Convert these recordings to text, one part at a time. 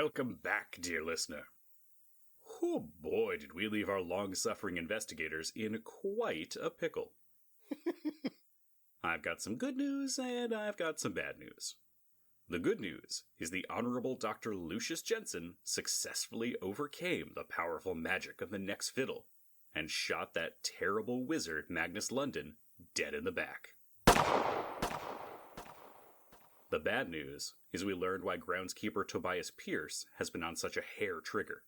Welcome back, dear listener. Oh boy, did we leave our long-suffering investigators in quite a pickle. I've got some good news, and I've got some bad news. The good news is the Honorable Dr. Lucius Jensen successfully overcame the powerful magic of the next fiddle and shot that terrible wizard Magnus London dead in the back. The bad news is we learned why groundskeeper Tobias Pierce has been on such a hair trigger.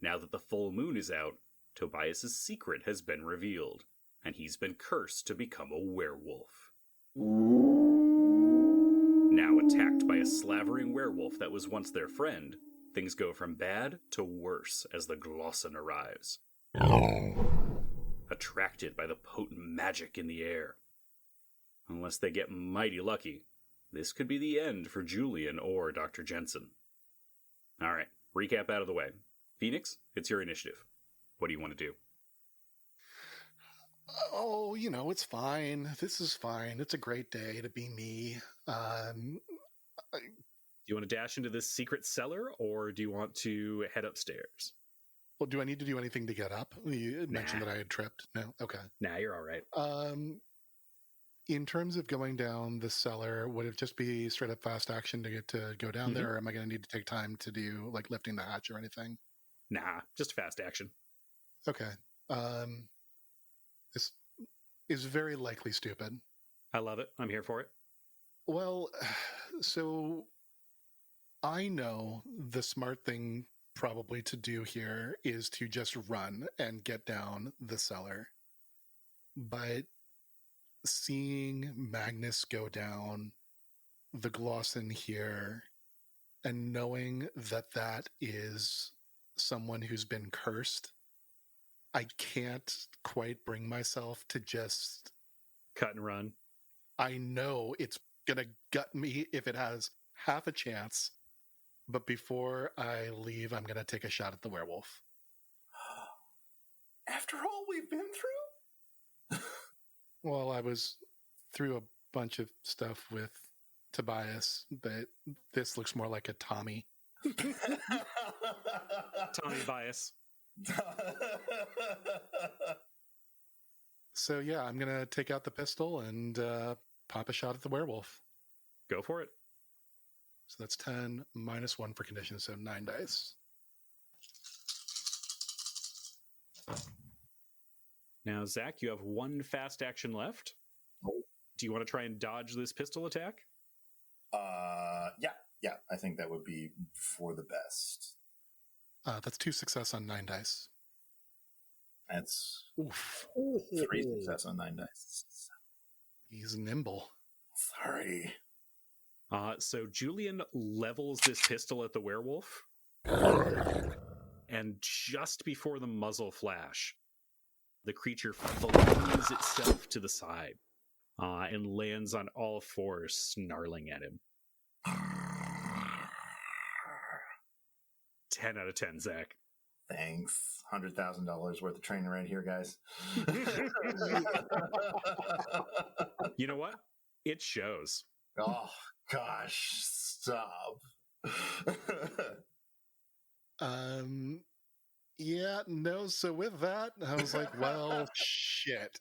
Now that the full moon is out, Tobias's secret has been revealed, and he's been cursed to become a werewolf. Now attacked by a slavering werewolf that was once their friend, things go from bad to worse as the Glosson arrives. Attracted by the potent magic in the air. Unless they get mighty lucky, this could be the end for Julian or Dr. Jensen. Alright, recap out of the way. Phoenix, it's your initiative. What do you want to do? Oh, it's fine. This is fine. It's a great day to be me. Do you want to dash into this secret cellar, or do you want to head upstairs? Well, do I need to do anything to get up? You mentioned that I had tripped. No? Okay. Nah, you're all right. In terms of going down the cellar, would it just be straight up fast action to get to go down there, or am I going to need to take time to do, like, lifting the hatch or anything? Nah, just fast action. Okay. This is very likely stupid. I love it. I'm here for it. Well, so I know the smart thing probably to do here is to just run and get down the cellar. But seeing Magnus go down, the Glosson here, and knowing that that is someone who's been cursed, I can't quite bring myself to just cut and run. I know it's gonna gut me if it has half a chance, but before I leave, I'm gonna take a shot at the werewolf. After all we've been through? Well, I was through a bunch of stuff with Tobias, but this looks more like a Tommy. Tommy bias. So yeah, I'm gonna take out the pistol and pop a shot at the werewolf. Go for it. So that's 10 minus 1 for condition, so 9 dice. Now, Zach, you have one fast action left. Do you want to try and dodge this pistol attack? Yeah. I think that would be for the best. That's 2 success on 9 dice. That's Oof. 3 success on 9 dice. He's nimble. Sorry. So Julian levels this pistol at the werewolf, and just before the muzzle flash, the creature flings itself to the side and lands on all fours, snarling at him. 10 out of 10, Zach. Thanks. $100,000 worth of training right here, guys. You know what? It shows. Oh, gosh. Stop. Yeah, no, so with that, I was like, well, shit.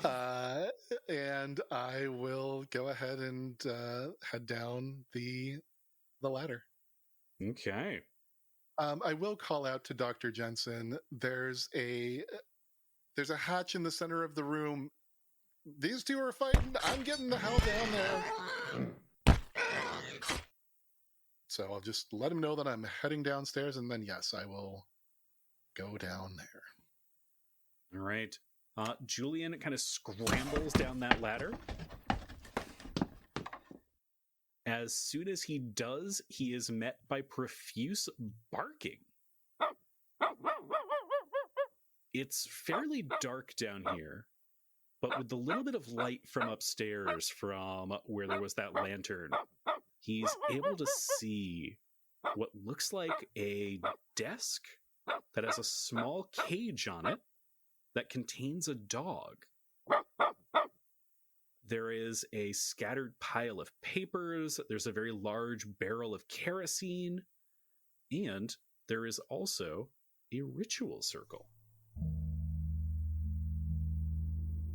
And I will go ahead and head down the ladder. Okay. I will call out to Dr. Jensen. There's a hatch in the center of the room. These two are fighting. I'm getting the hell down there. So I'll just let him know that I'm heading downstairs, and then yes, I will go down there. All right. Julian kind of scrambles down that ladder. As soon as he does, he is met by profuse barking. It's fairly dark down here, but with the little bit of light from upstairs from where there was that lantern, he's able to see what looks like a desk that has a small cage on it that contains a dog. There is a scattered pile of papers. There's a very large barrel of kerosene. And there is also a ritual circle.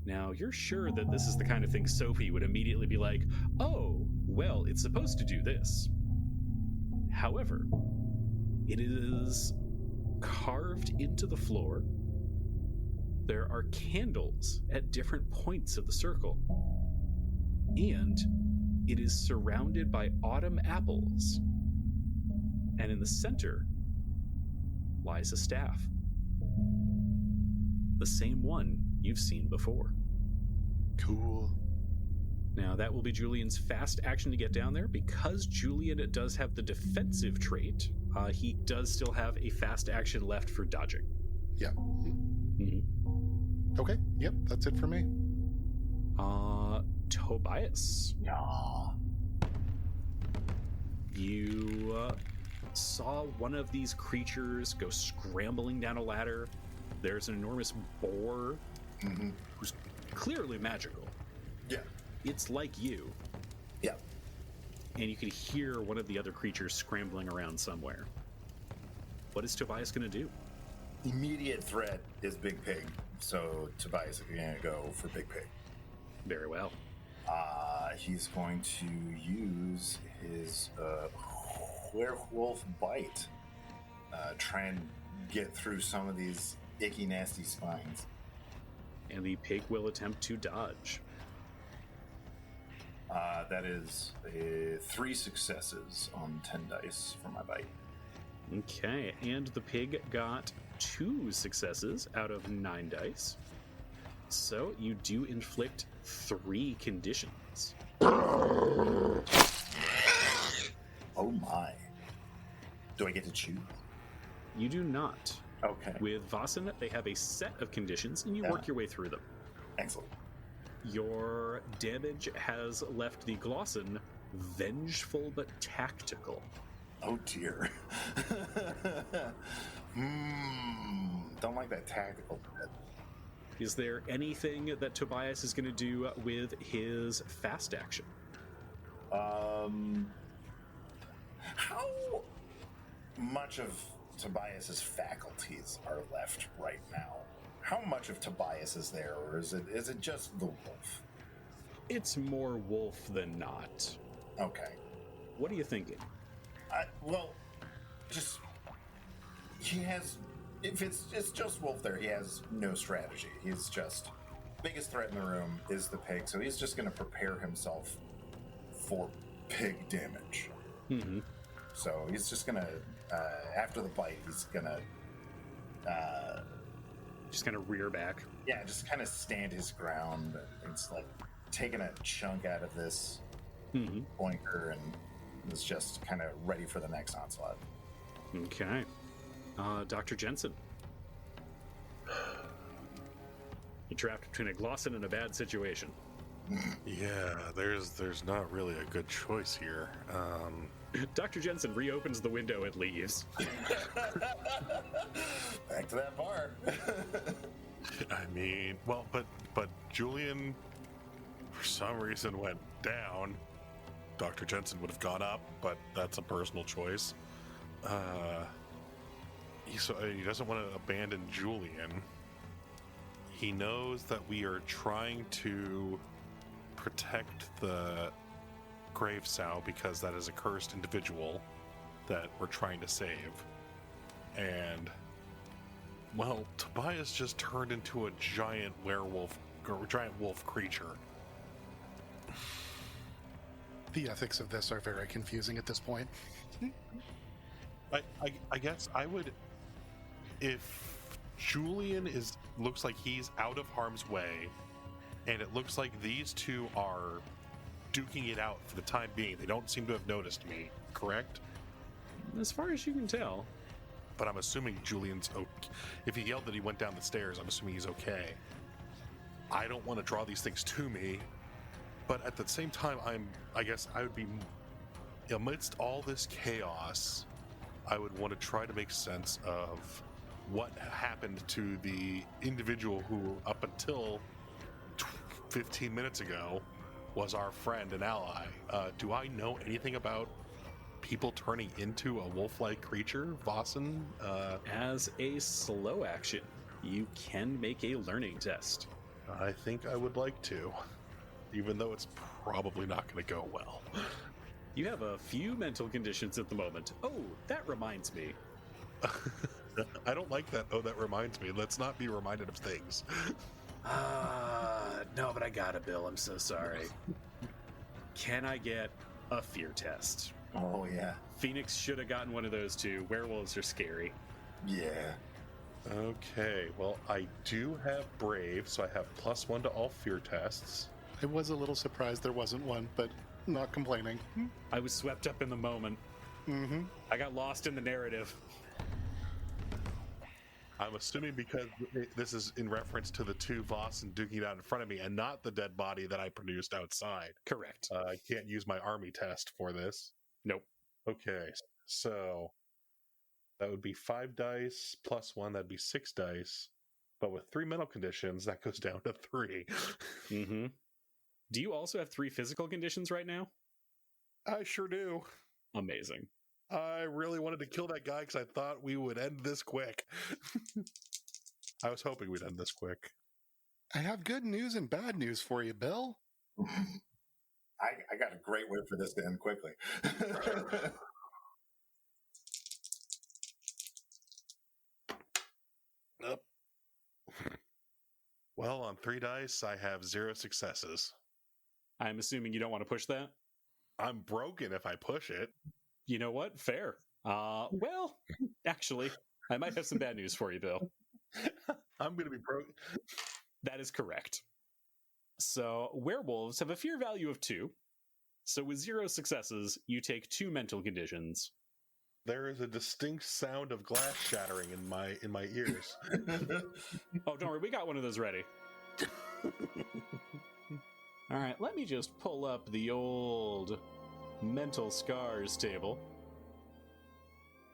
Now, you're sure that this is the kind of thing Sophie would immediately be like, oh, well, it's supposed to do this. However, it is carved into the floor. There are candles at different points of the circle. And it is surrounded by autumn apples. And in the center lies a staff. The same one you've seen before. Cool. Now, that will be Julian's fast action to get down there. Because Julian does have the defensive trait, he does still have a fast action left for dodging. Yeah. Mm-hmm. Okay. Yep. That's it for me. Tobias. Yeah. You saw one of these creatures go scrambling down a ladder. There's an enormous boar who's clearly magical. Yeah. It's like you. Yeah. And you can hear one of the other creatures scrambling around somewhere. What is Tobias going to do? Immediate threat is Big Pig. So Tobias is going to go for Big Pig. Very well. He's going to use his werewolf bite. Try and get through some of these icky, nasty spines. And the pig will attempt to dodge. That is 3 successes on 10 dice for my bite. Okay, and the pig got 2 successes out of 9 dice. So you do inflict 3 conditions. Oh my. Do I get to choose? You do not. Okay. With vaesen, they have a set of conditions, and you work your way through them. Excellent. Your damage has left the glosson vengeful but tactical. Oh dear. Don't like that tactical bit. Is there anything that Tobias is going to do with his fast action? How much of Tobias's faculties are left right now? How much of Tobias is there, or is it just the wolf? It's more wolf than not. Okay. What are you thinking? Well, just he has. If it's just wolf there, he has no strategy. He's just biggest threat in the room is the pig, so he's just going to prepare himself for pig damage. Mm-hmm. So he's just going to after the bite, he's going to just kind of rear back. Yeah, just kind of stand his ground. It's like taking a chunk out of this oinker and is just kind of ready for the next onslaught. Okay. Dr. Jensen. You're trapped between a glosson and a bad situation. Yeah, there's not really a good choice here. Dr. Jensen reopens the window and leaves. Back to that bar. I mean, well, but Julian, for some reason, went down. Dr. Jensen would have gone up, but that's a personal choice. He doesn't want to abandon Julian. He knows that we are trying to protect the grave sow because that is a cursed individual that we're trying to save. And, well, Tobias just turned into a giant werewolf, or giant wolf creature. The ethics of this are very confusing at this point. I guess I would, if Julian looks like he's out of harm's way, and it looks like these two are duking it out for the time being. They don't seem to have noticed me, correct? As far as you can tell. But I'm assuming Julian's okay. If he yelled that he went down the stairs, I'm assuming he's okay. I don't want to draw these things to me, but at the same time, I guess I would be, amidst all this chaos, I would want to try to make sense of what happened to the individual who, up until 15 minutes ago, was our friend and ally. Do I know anything about people turning into a wolf-like creature, vaesen? As a slow action, you can make a learning test. I think I would like to, even though it's probably not going to go well. You have a few mental conditions at the moment. Oh, that reminds me. I don't like that. Oh, that reminds me. Let's not be reminded of things. No, but I got it, Bill. I'm so sorry. Can I get a fear test? Oh, yeah. Phoenix should have gotten one of those too. Werewolves are scary. Yeah. Okay, well, I do have Brave, so I have +1 to all fear tests. I was a little surprised there wasn't one, but not complaining. I was swept up in the moment. Mm-hmm. I got lost in the narrative. I'm assuming because this is in reference to the two vaesen duking it out in front of me and not the dead body that I produced outside. Correct. I can't use my army test for this. Nope. Okay, so that would be 5 dice +1, that'd be 6 dice. But with 3 mental conditions, that goes down to 3. Mm-hmm. Do you also have 3 physical conditions right now? I sure do. Amazing. I really wanted to kill that guy because I thought we would end this quick. I was hoping we'd end this quick. I have good news and bad news for you, Bill. I got a great way for this to end quickly. Nope. Well, on 3 dice, I have 0 successes. I'm assuming you don't want to push that? I'm broken if I push it. You know what? Fair. Well, actually, I might have some bad news for you, Bill. I'm going to be broken. That is correct. So, werewolves have a fear value of 2. So with 0 successes, you take 2 mental conditions. There is a distinct sound of glass shattering in my ears. Oh, don't worry, we got one of those ready. All right, let me just pull up the old mental scars table.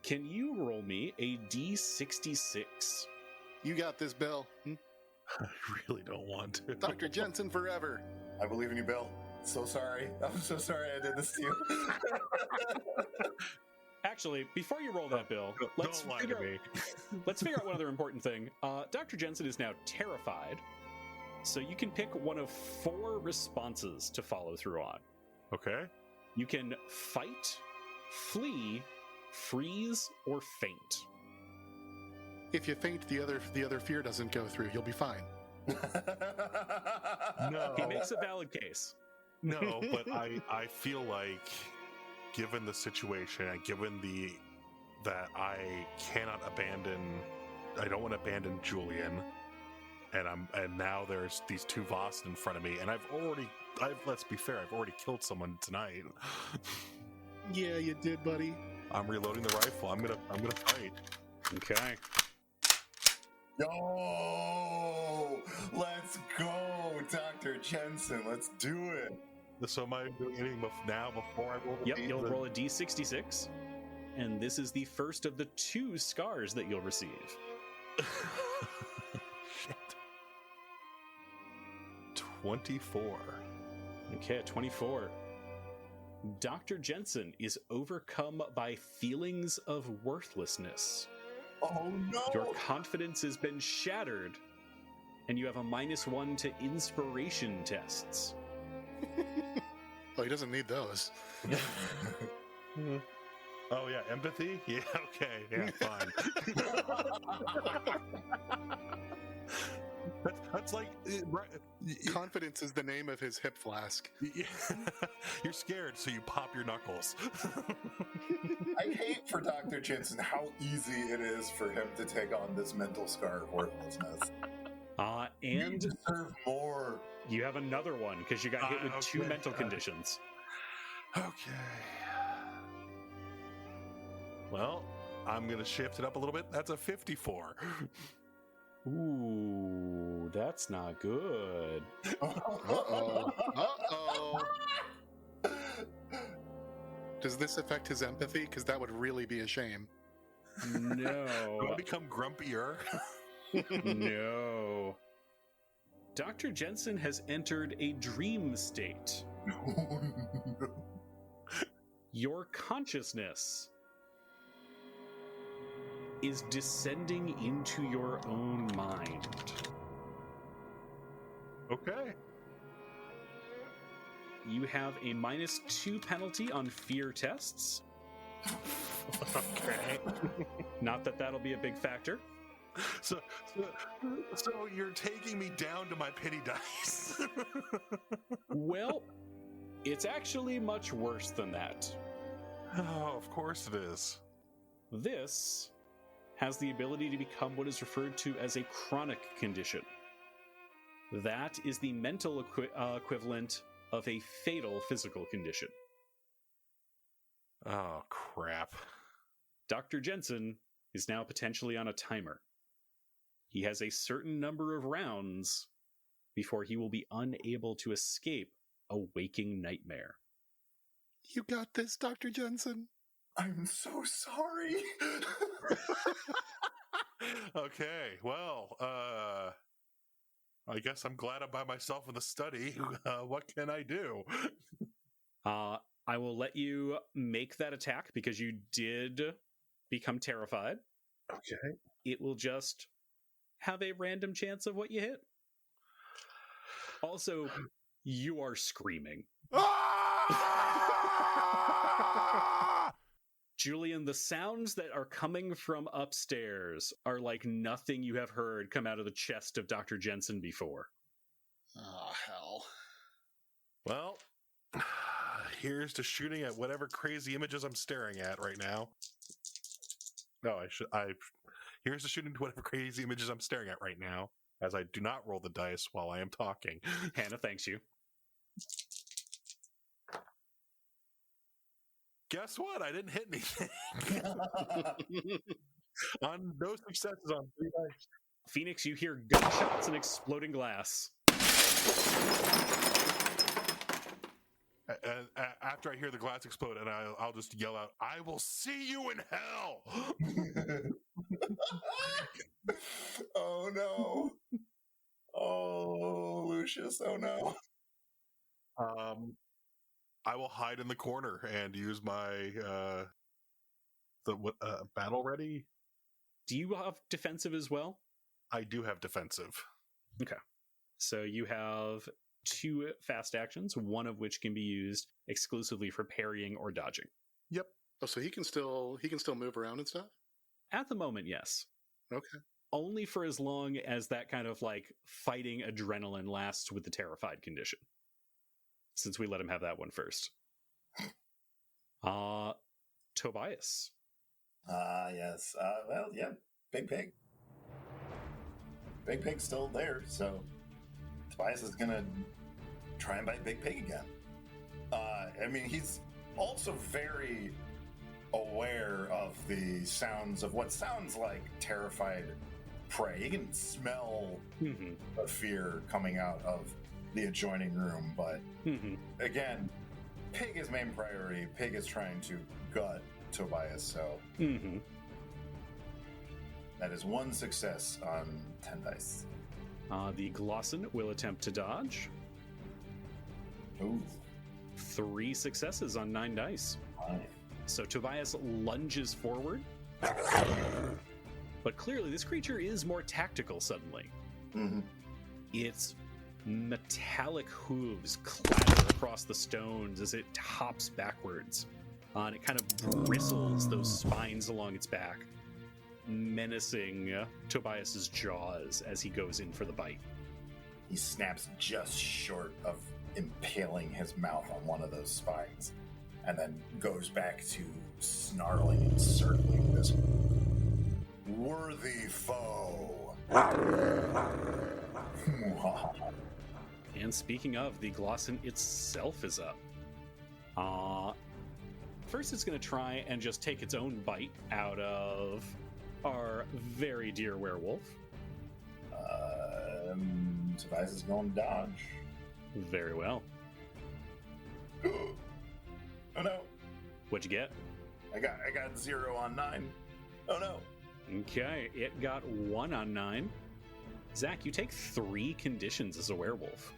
Can you roll me a D66? You got this, Bill. I really don't want to. Dr. Jensen forever. I believe in you, Bill. So sorry. I'm so sorry I did this to you. Actually, before you roll that, Bill, let's Don't lie figure to me. let's figure out one other important thing. Dr. Jensen is now terrified, so you can pick one of 4 responses to follow through on. Okay. You can fight, flee, freeze, or faint. If you faint, the other fear doesn't go through. You'll be fine. No. He makes a valid case. No, but I feel like, given the situation, and given that I don't want to abandon Julian, and now there's these 2 vaesen in front of me, and let's be fair, I've already killed someone tonight. Yeah, you did, buddy. I'm reloading the rifle. I'm gonna fight. Okay. Yo, let's go, Dr. Jensen. Let's do it. So am I doing anything now before I roll? Yep, you'll roll a D66, and this is the first of the 2 scars that you'll receive. Shit. 24. Okay, at 24. Dr. Jensen is overcome by feelings of worthlessness. Oh no! Your confidence has been shattered, and you have a -1 to inspiration tests. Oh, he doesn't need those. Oh yeah, empathy? Yeah, okay, yeah, fine. That's like Confidence is the name of his hip flask. You're scared, so you pop your knuckles. I hate for Dr. Jensen how easy it is for him to take on this mental scar of worthlessness. You And deserve more. you have another one because you got hit with 2 okay. mental conditions. Okay. Well, I'm gonna shift it up a little bit. That's a 54. Ooh, that's not good. Uh-oh. Uh-oh. Does this affect his empathy? Because that would really be a shame. Do I No. become grumpier? No. Dr. Jensen has entered a dream state. Your consciousness is descending into your own mind. Okay. You have a -2 penalty on fear tests. Okay. Not that that'll be a big factor. So you're taking me down to my pity dice. Well, it's actually much worse than that. Oh, of course it is. This has the ability to become what is referred to as a chronic condition. That is the mental equivalent of a fatal physical condition. Oh, crap. Dr. Jensen is now potentially on a timer. He has a certain number of rounds before he will be unable to escape a waking nightmare. You got this, Dr. Jensen. I'm so sorry. Okay, well, I guess I'm glad I'm by myself in the study. What can I do? I will let you make that attack because you did become terrified. Okay. It will just have a random chance of what you hit. Also, you are screaming. Julian, the sounds that are coming from upstairs are like nothing you have heard come out of the chest of Dr. Jensen before. Oh, hell. Well, here's to shooting at whatever crazy images I'm staring at right now. No, here's to shooting to whatever crazy images I'm staring at right now, as I do not roll the dice while I am talking. Hannah thanks you. Guess what? I didn't hit anything. On no successes on 3 dice. Phoenix, you hear gunshots and exploding glass. After I hear the glass explode, and I'll just yell out, "I will see you in hell!" Oh no. Oh, Lucius, oh no. I will hide in the corner and use my battle ready. Do you have defensive as well? I do have defensive. Okay. So you have 2 fast actions, one of which can be used exclusively for parrying or dodging. Yep. Oh, so he can still move around and stuff? At the moment, yes. Okay. Only for as long as that kind of like fighting adrenaline lasts with the terrified condition. Since we let him have that one first. Tobias. Yes. Well, yeah, Big Pig. Big Pig's still there, so Tobias is gonna try and bite Big Pig again. I mean, he's also very aware of the sounds of what sounds like terrified prey. He can smell the fear coming out of the adjoining room, but again, Pig is main priority. Pig is trying to gut Tobias, so that is 1 success on 10 dice. The Glosson will attempt to dodge. Ooh. 3 successes on 9 dice. Fine. So Tobias lunges forward. But clearly this creature is more tactical suddenly. Its metallic hooves clatter across the stones as it hops backwards. And it kind of bristles those spines along its back, menacing Tobias's jaws as he goes in for the bite. He snaps just short of impaling his mouth on one of those spines, and then goes back to snarling and circling this worthy foe. And speaking of, the Glosson itself is up. First it's going to try and just take its own bite out of our very dear werewolf. Tobias is going to dodge. Very well. Oh no. What'd you get? I got 0 on 9. Oh no. Okay, it got 1 on 9. Zach, you take 3 conditions as a werewolf.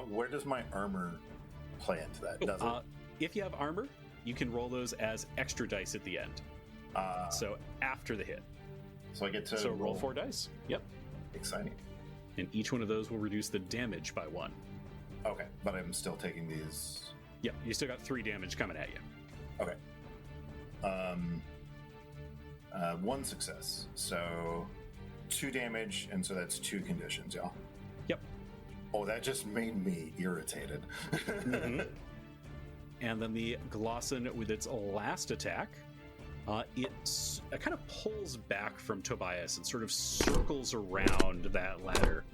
Where does my armor play into that, Oh, does it? if you have armor, you can roll those as extra dice at the end. So after the hit. So I get to roll 4 dice. Yep. Exciting. And each one of those will reduce the damage by 1. Okay, but I'm still taking these. Yep, you still got 3 damage coming at you. Okay. 1 success. So 2 damage, and so that's 2 conditions, y'all. Yep. Oh, that just made me irritated. Mm-hmm. And then the Glosson, with its last attack, it kind of pulls back from Tobias and sort of circles around that ladder.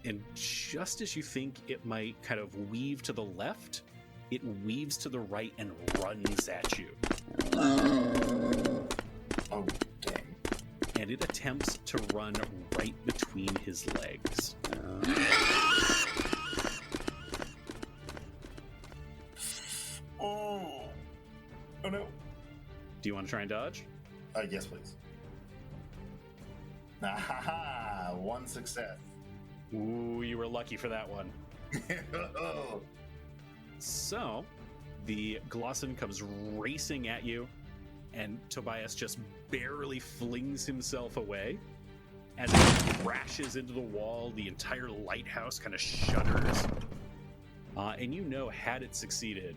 And just as you think it might kind of weave to the left, it weaves to the right and runs at you. Oh, dang. And it attempts to run right between his legs. Oh no. Do you want to try and dodge? Yes, please. Ah, 1 success. Ooh, you were lucky for that one. Oh. So, the Glosson comes racing at you, and Tobias just barely flings himself away. As it crashes into the wall, the entire lighthouse kind of shudders. And you know, had it succeeded,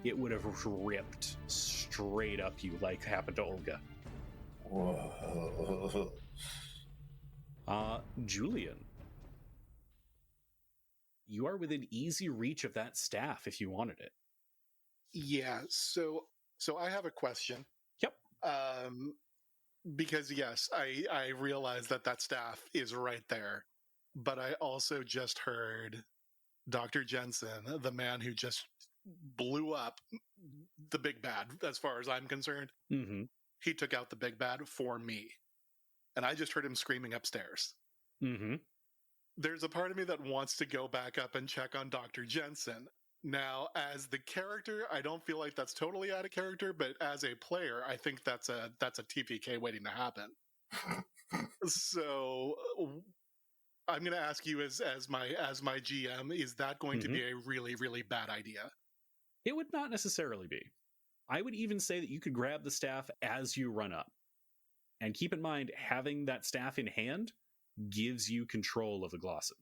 it would have ripped straight up you like happened to Olga. Whoa. Julian, you are within easy reach of that staff if you wanted it. Yeah, so I have a question. Yep. Because yes, I realize that staff is right there, but I also just heard Dr. Jensen, the man who just blew up the big bad, as far as I'm concerned. Mm-hmm. He took out the big bad for me. And I just heard him screaming upstairs. Mm-hmm. There's a part of me that wants to go back up and check on Dr. Jensen. Now, as the character, I don't feel like that's totally out of character, but as a player, I think that's a TPK waiting to happen. So I'm going to ask you as my GM, is that going to be a really, really bad idea? It would not necessarily be. I would even say that you could grab the staff as you run up. And keep in mind, having that staff in hand gives you control of the Glosson.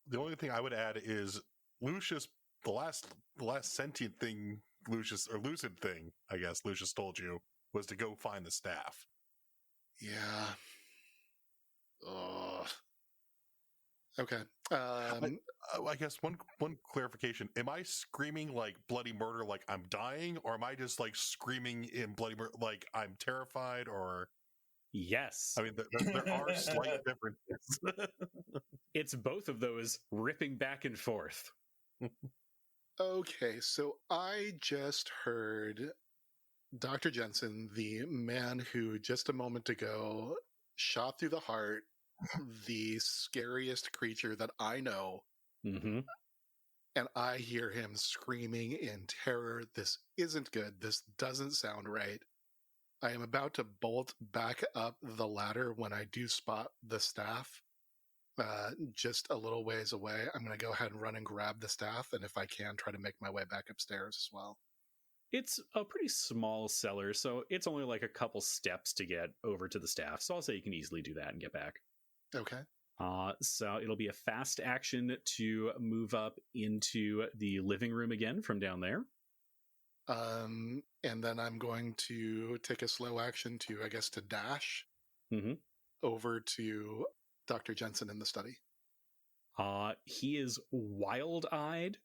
The only thing I would add is Lucius, the last sentient thing Lucius, or lucid thing, I guess Lucius told you, was to go find the staff. Yeah. Ugh. Okay. I guess one clarification: am I screaming like bloody murder, like I'm dying, or am I just like screaming in bloody murder, like I'm terrified? Or yes, I mean there are slight differences. It's both of those ripping back and forth. Okay, so I just heard Dr. Jensen, the man who just a moment ago shot through the heart the scariest creature that I know. Mm-hmm. And I hear him screaming in terror. This isn't good. This doesn't sound right. I am about to bolt back up the ladder when I do spot the staff just a little ways away. I'm going to go ahead and run and grab the staff, and if I can, try to make my way back upstairs as well. It's a pretty small cellar, so it's only like a couple steps to get over to the staff. So I'll say you can easily do that and get back. Okay. So it'll be a fast action to move up into the living room again from down there. And then I'm going to take a slow action to, I guess, to dash over to Dr. Jensen in the study. He is wild-eyed.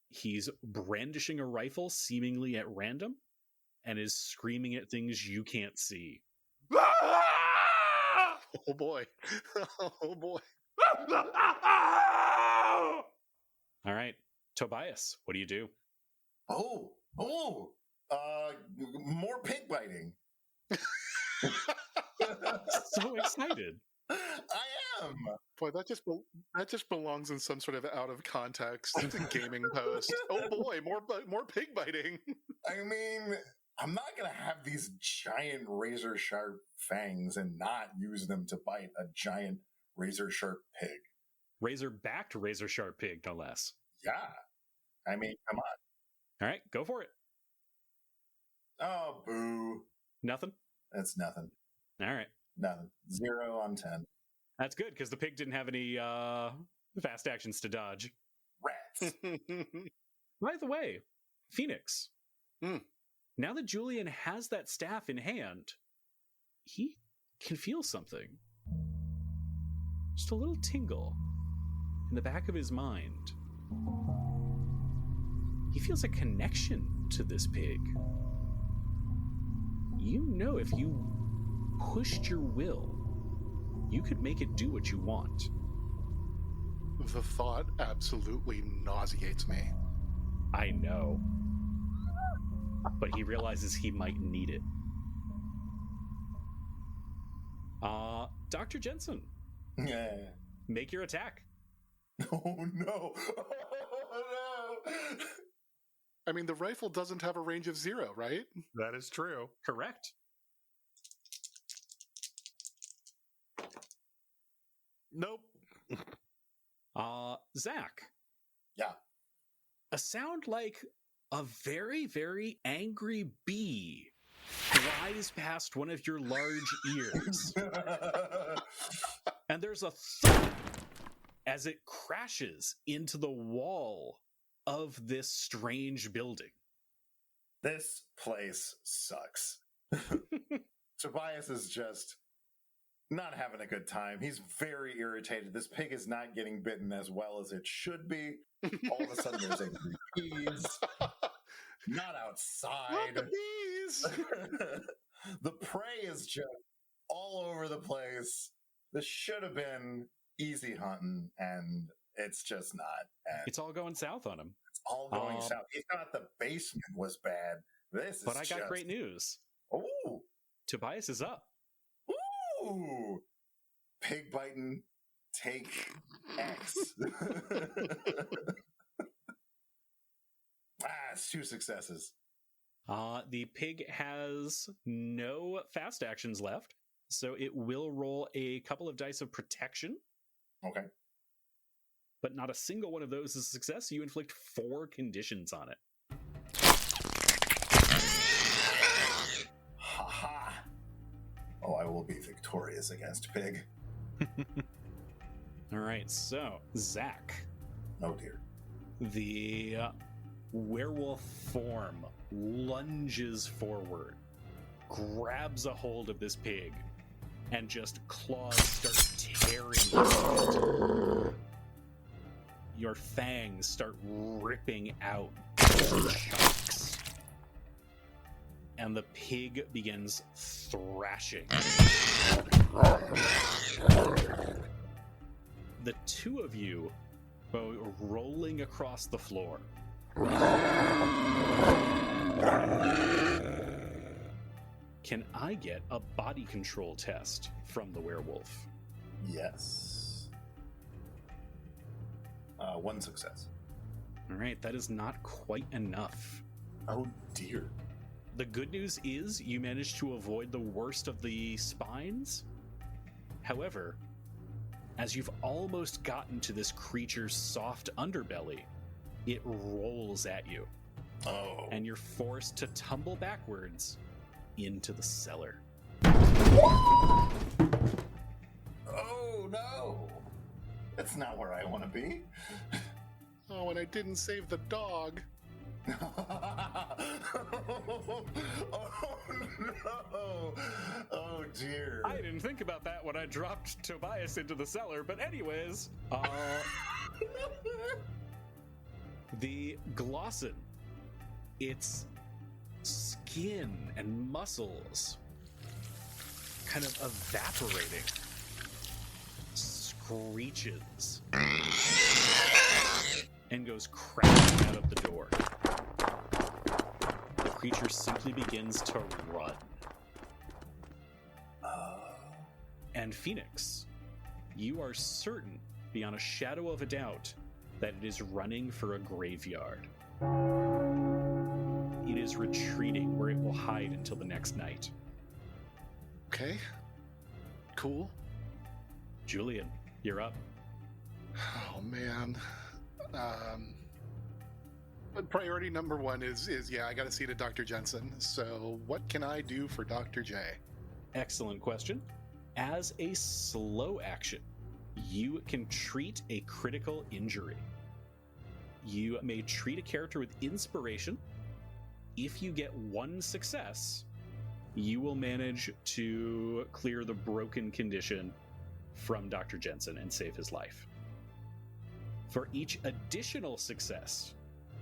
He's brandishing a rifle seemingly at random and is screaming at things you can't see. Oh boy. Oh boy. All right. Tobias, what do you do? More pig biting. So excited. I am. Boy, that just belongs in some sort of out of context gaming post. Oh boy, more pig biting. I mean, I'm not going to have these giant razor sharp fangs and not use them to bite a giant razor sharp pig. Razor-backed razor sharp pig, no less. Yeah. I mean, come on. All right, go for it. Oh, boo. Nothing? That's nothing. All right. Nothing. 0 on 10. That's good, because the pig didn't have any fast actions to dodge. Rats. By the way, Phoenix, Hmm. now that Julian has that staff in hand, he can feel something. Just a little tingle in the back of his mind. He feels a connection to this pig. You know, if you pushed your will, you could make it do what you want. The thought absolutely nauseates me. I know. But he realizes he might need it. Dr. Jensen, Yeah. make your attack. Oh, no. Oh, no. I mean, the rifle doesn't have a range of 0, right? That is true. Correct. Nope. Zach. Yeah. A sound like a very, very angry bee flies past one of your large ears. And there's a thud as it crashes into the wall of this strange building. This place sucks. Tobias is just not having a good time. He's very irritated. This pig is not getting bitten as well as it should be. All of a sudden, there's angry bees. Not outside. Not the bees! The prey is just all over the place. This should have been easy hunting, and it's just not. And It's all going south on him. it's all going south. He thought the basement was bad. This is But I got great news. Ooh. Tobias is up. Ooh. Pig biting, take X. It's 2 successes. The pig has no fast actions left, so it will roll a couple of dice of protection, Okay. but not a single one of those is a success. You inflict 4 conditions on it. Ha-ha. Oh, I will be victorious against pig. All right, so Zach, Oh, dear. the werewolf form lunges forward, grabs a hold of this pig, and just claws start tearing through it. Your fangs start ripping out chunks. And the pig begins thrashing. The two of you go rolling across the floor. Can I get a body control test from the werewolf? Yes. 1 success. All right, that is not quite enough. Oh, dear. The good news is you managed to avoid the worst of the spines. However, as you've almost gotten to this creature's soft underbelly, it rolls at you, Oh. and you're forced to tumble backwards into the cellar. Oh, no. That's not where I want to be. Oh, and I didn't save the dog. Oh, no. Oh, dear. I didn't think about that when I dropped Tobias into the cellar, but anyways, the glossin, its skin and muscles kind of evaporating, screeches, and goes crashing out of the door. The creature simply begins to run. And Phoenix, you are certain, beyond a shadow of a doubt, that it is running for a graveyard. It is retreating where it will hide until the next night. Okay. Cool. Julian, You're up. Oh man. But priority number one is I got to see to Dr. Jensen. So what can I do for Dr. J? Excellent question. As a slow action, you can treat a critical injury. You may treat a character with inspiration. If you get one success, you will manage to clear the broken condition from Dr. Jensen and save his life. For each additional success,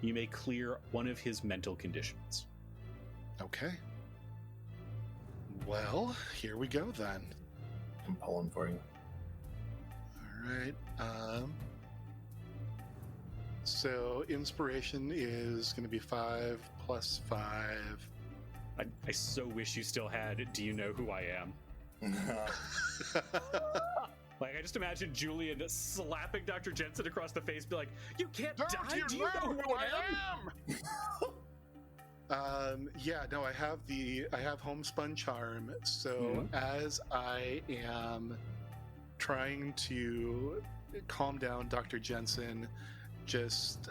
you may clear one of his mental conditions. Okay. Well, here we go then. I'm pulling for you. All right. So inspiration is going to be 5 plus 5. I so wish you still had Do You Know Who I Am? Like, I just imagine Julian slapping Dr. Jensen across the face, be like, "You can't die! Do you know who I am?" Yeah, no, I have homespun charm. So as I am trying to calm down Dr. Jensen, just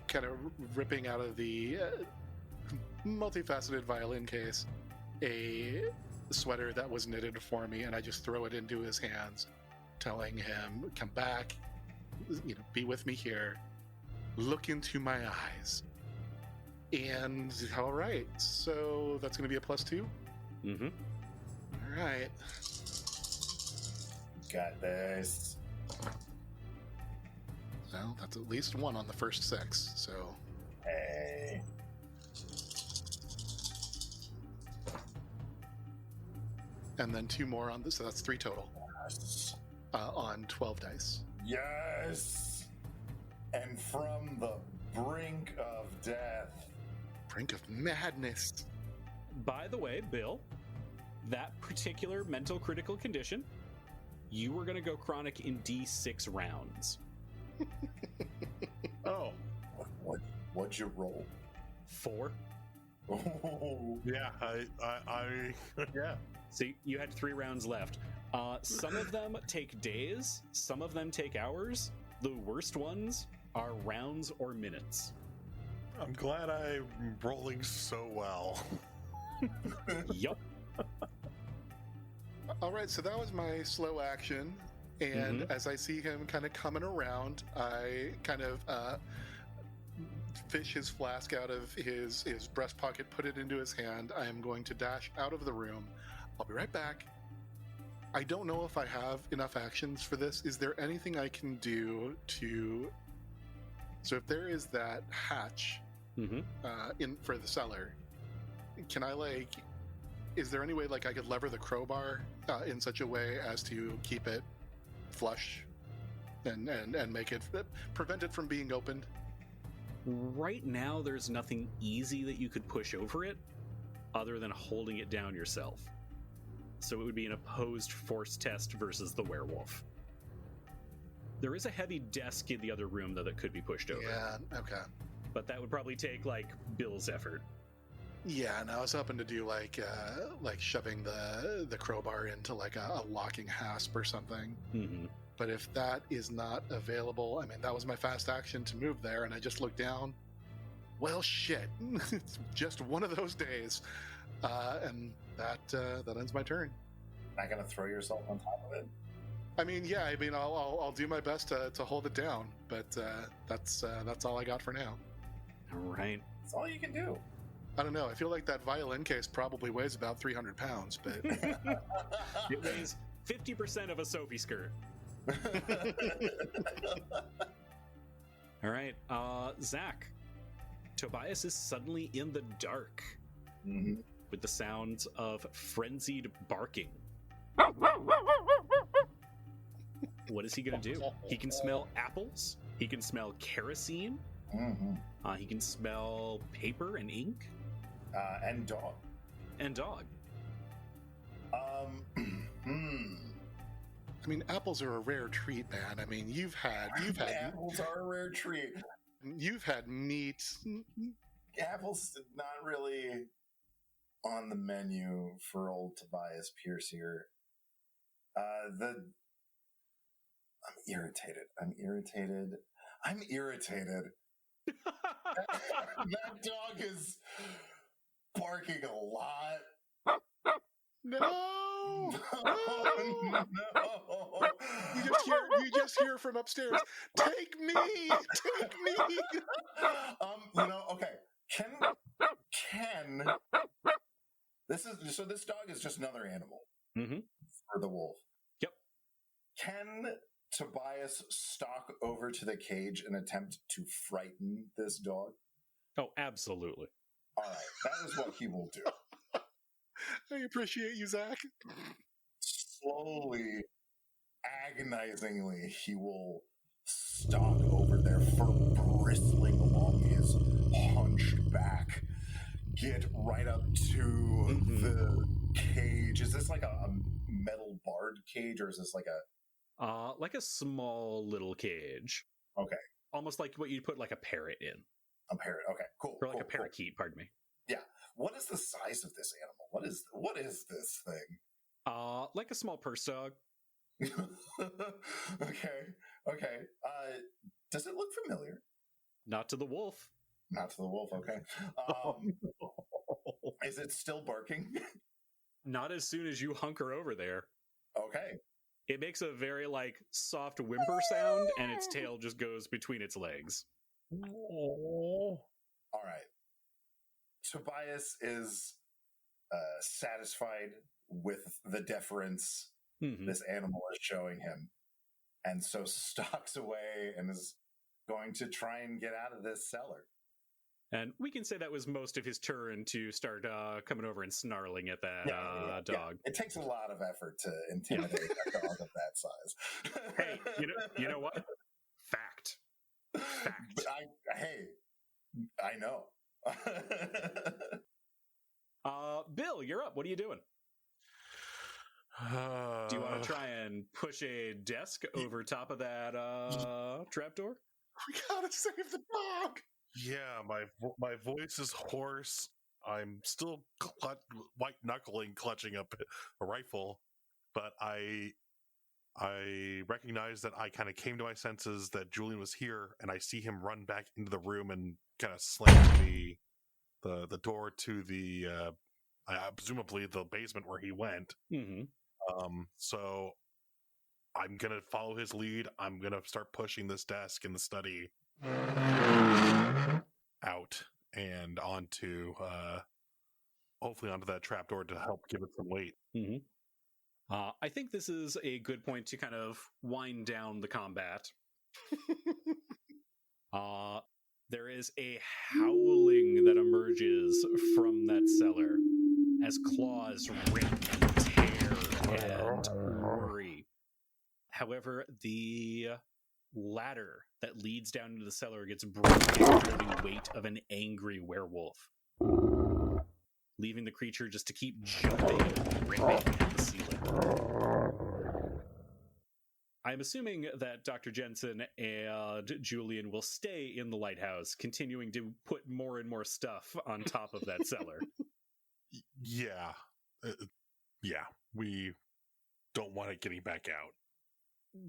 kind of ripping out of the multifaceted violin case a sweater that was knitted for me, and I just throw it into his hands, telling him, "Come back, be with me here, look into my eyes." And all right, so that's going to be a +2. All right, Got this. well, that's at least 1 on the first 6. So Hey. and then 2 more on this, so that's 3 total Yes. on 12 dice. Yes. And from the brink of death. Brink of madness. By the way, Bill, that particular mental critical condition, you were going to go chronic in D6 rounds. Oh, What'd you roll? 4. Oh. Yeah, I yeah. So you had 3 rounds left. Some of them take days, some of them take hours. The worst ones are rounds or minutes. I'm glad I'm rolling so well. Yup. all right, so that was my slow action. And as I see him kind of coming around, I kind of fish his flask out of his breast pocket, put it into his hand. I am going to dash out of the room. I'll be right back. I don't know if I have enough actions for this. Is there anything I can do to... So if there is that hatch in for the cellar, can I, is there any way, I could lever the crowbar in such a way as to keep it flush and make it, prevent it from being opened? Right now, there's nothing easy that you could push over it other than holding it down yourself. So it would be an opposed force test versus the werewolf. There is a heavy desk in the other room, though, that could be pushed over. Yeah, okay. But that would probably take, Bill's effort. Yeah, and I was hoping to do like shoving the crowbar into a locking hasp or something. But if that is not available, I mean, that was my fast action to move there, and I just looked down. Well, shit, it's just one of those days, and that ends my turn. Not gonna throw yourself on top of it. I mean, yeah, I mean, I'll do my best to hold it down, but that's all I got for now. All right. That's all you can do. I don't know. I feel like that violin case probably weighs about 300 pounds, but It weighs 50% of a Sophie skirt. All right, Zach. Tobias is suddenly in the dark with the sounds of frenzied barking. What is he going to do? He can smell apples. He can smell kerosene. He can smell paper and ink. And dog. And dog. I mean, apples are a rare treat, man. I mean, you've had apples are a rare treat. You've had meat. Apples not really on the menu for old Tobias Pierce here. I'm irritated. That dog is barking a lot. No. No. You just hear from upstairs. Take me. Okay. Can this dog is just another animal for the wolf. Yep. Can Tobias stalk over to the cage and attempt to frighten this dog? Oh, absolutely. All right, that is what he will do. I appreciate you, Zach. Slowly, agonizingly, he will stalk over there, fur bristling along his hunched back, get right up to the cage. Is this like a metal barred cage, or is this like a small little cage? Okay. Almost like what you'd put like a parrot in. A parrot. Okay, cool. Or like a parakeet, pardon me. Yeah. What is the size of this animal? What is this thing? Like a small purse dog. Okay. Does it look familiar? Not to the wolf. Not to the wolf, okay. Is it still barking? Not as soon as you hunker over there. Okay. It makes a very soft whimper sound, and its tail just goes between its legs. All right. Tobias is satisfied with the deference this animal is showing him, and so stalks away and is going to try and get out of this cellar. And we can say that was most of his turn to start coming over and snarling at that dog. It takes a lot of effort to intimidate a dog of that size. Hey, you know what? Fact. I know. Bill, you're up. What are you doing? Do you want to try and push a desk over top of that trapdoor? We gotta save the dog. Yeah, my voice is hoarse. I'm still white knuckling, clutching up a rifle, but I recognize that I kind of came to my senses that Julian was here, and I see him run back into the room and kind of slam the door to the presumably the basement where he went. So I'm gonna follow his lead. I'm gonna start pushing this desk in the study out and onto hopefully onto that trapdoor to help give it some weight. I think this is a good point to kind of wind down the combat. There is a howling that emerges from that cellar as claws rip and tear and worry. However, the ladder that leads down into the cellar gets broken under the weight of an angry werewolf, leaving the creature just to keep jumping and ripping at the ceiling. I'm assuming that Dr. Jensen and Julian will stay in the lighthouse, continuing to put more and more stuff on top of that cellar. Yeah. We don't want it getting back out.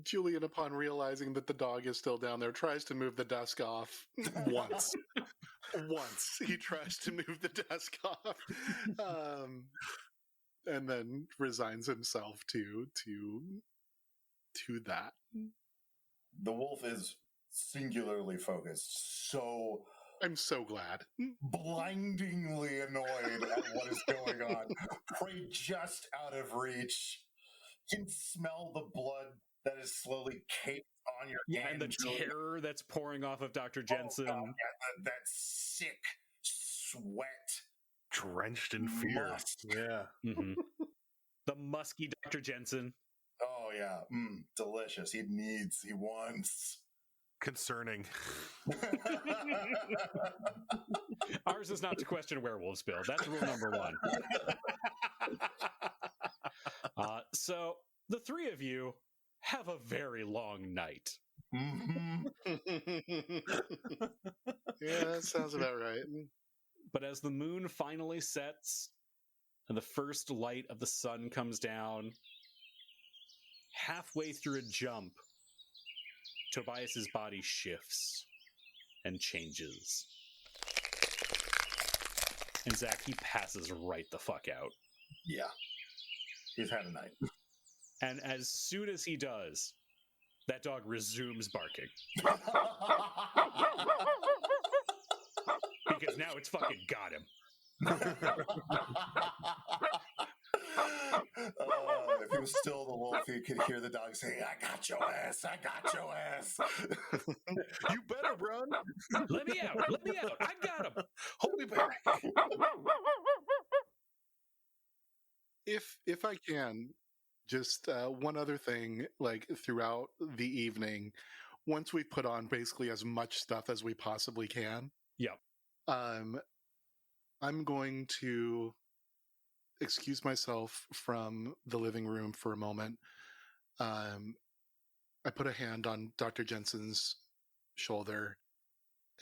Julian, upon realizing that the dog is still down there, tries to move the desk off once. Once he tries to move the desk off, and then resigns himself to that. The wolf is singularly focused, so I'm so glad. Blindingly annoyed at what is going on. Prey just out of reach. You can smell the blood that is slowly caked on your hand. And the terror that's pouring off of Dr. Jensen. Oh, God, that sick sweat. Drenched in fear. Musk. Yeah. The musky Dr. Jensen. Oh, yeah. Delicious. He wants. Concerning. Ours is not to question werewolves, Bill. That's rule number one. So the three of you have a very long night. Yeah, that sounds about right. But as the moon finally sets and the first light of the sun comes down, halfway through a jump, Tobias's body shifts and changes. And Zach, he passes right the fuck out. Yeah. He's had a night. And as soon as he does, that dog resumes barking. Because now it's fucking got him. If he was still the wolf, he could hear the dog saying, I got your ass, I got your ass. You better run. Let me out, I got him. Hold me back. If I can, just one other thing, like throughout the evening, once we put on basically as much stuff as we possibly can. Yeah. I'm going to excuse myself from the living room for a moment. I put a hand on Dr. Jensen's shoulder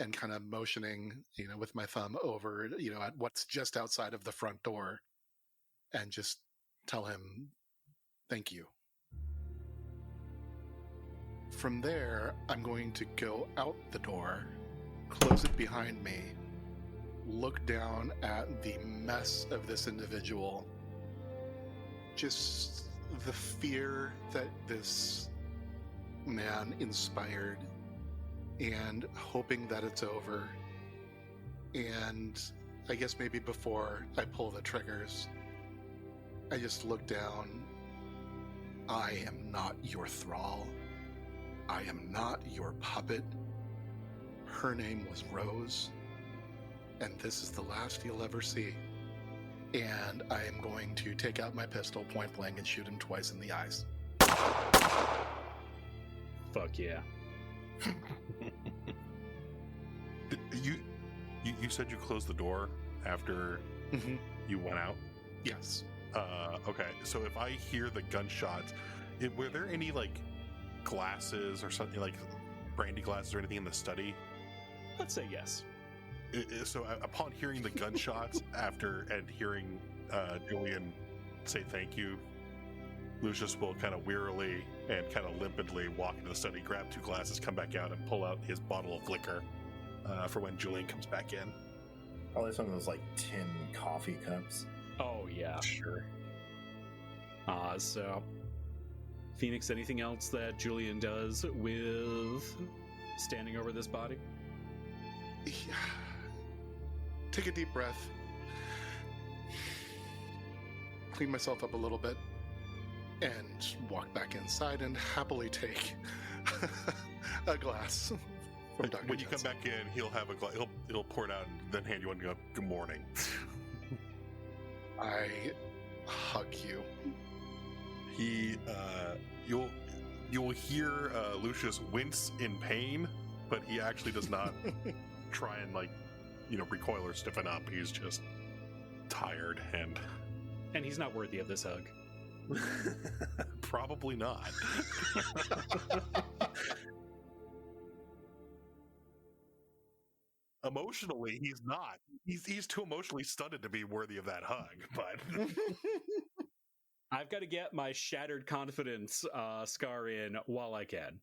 and kind of motioning, with my thumb over, at what's just outside of the front door, and just tell him, thank you. From there, I'm going to go out the door, close it behind me, look down at the mess of this individual, just the fear that this man inspired, and hoping that it's over. And I guess maybe before I pull the triggers, I just look down. I am not your thrall. I am not your puppet. Her name was Rose, and this is the last you'll ever see. And I am going to take out my pistol point blank and shoot him twice in the eyes. Fuck yeah. You said you closed the door after you went out? Yes. Okay, so if I hear the gunshots, were there any glasses or something, like brandy glasses or anything in the study? Let's say yes. So upon hearing the gunshots and hearing Julian say thank you, Lucius will kind of wearily and kind of limpidly walk into the study, grab 2 glasses, come back out, and pull out his bottle of liquor for when Julian comes back in. Probably some of those tin coffee cups. Oh yeah, sure. So Phoenix, anything else that Julian does with standing over this body? Yeah. Take a deep breath. Clean myself up a little bit. And walk back inside and happily take a glass from Dr. When you Jensen. come back in, he'll have a glass. He'll pour it out and then hand you one and go, good morning. I hug you. You'll hear Lucius wince in pain, but he actually does not try and recoil or stiffen up. He's just tired And he's not worthy of this hug. Probably not. Emotionally, he's not. He's too emotionally stunted to be worthy of that hug, but I've got to get my shattered confidence scar in while I can.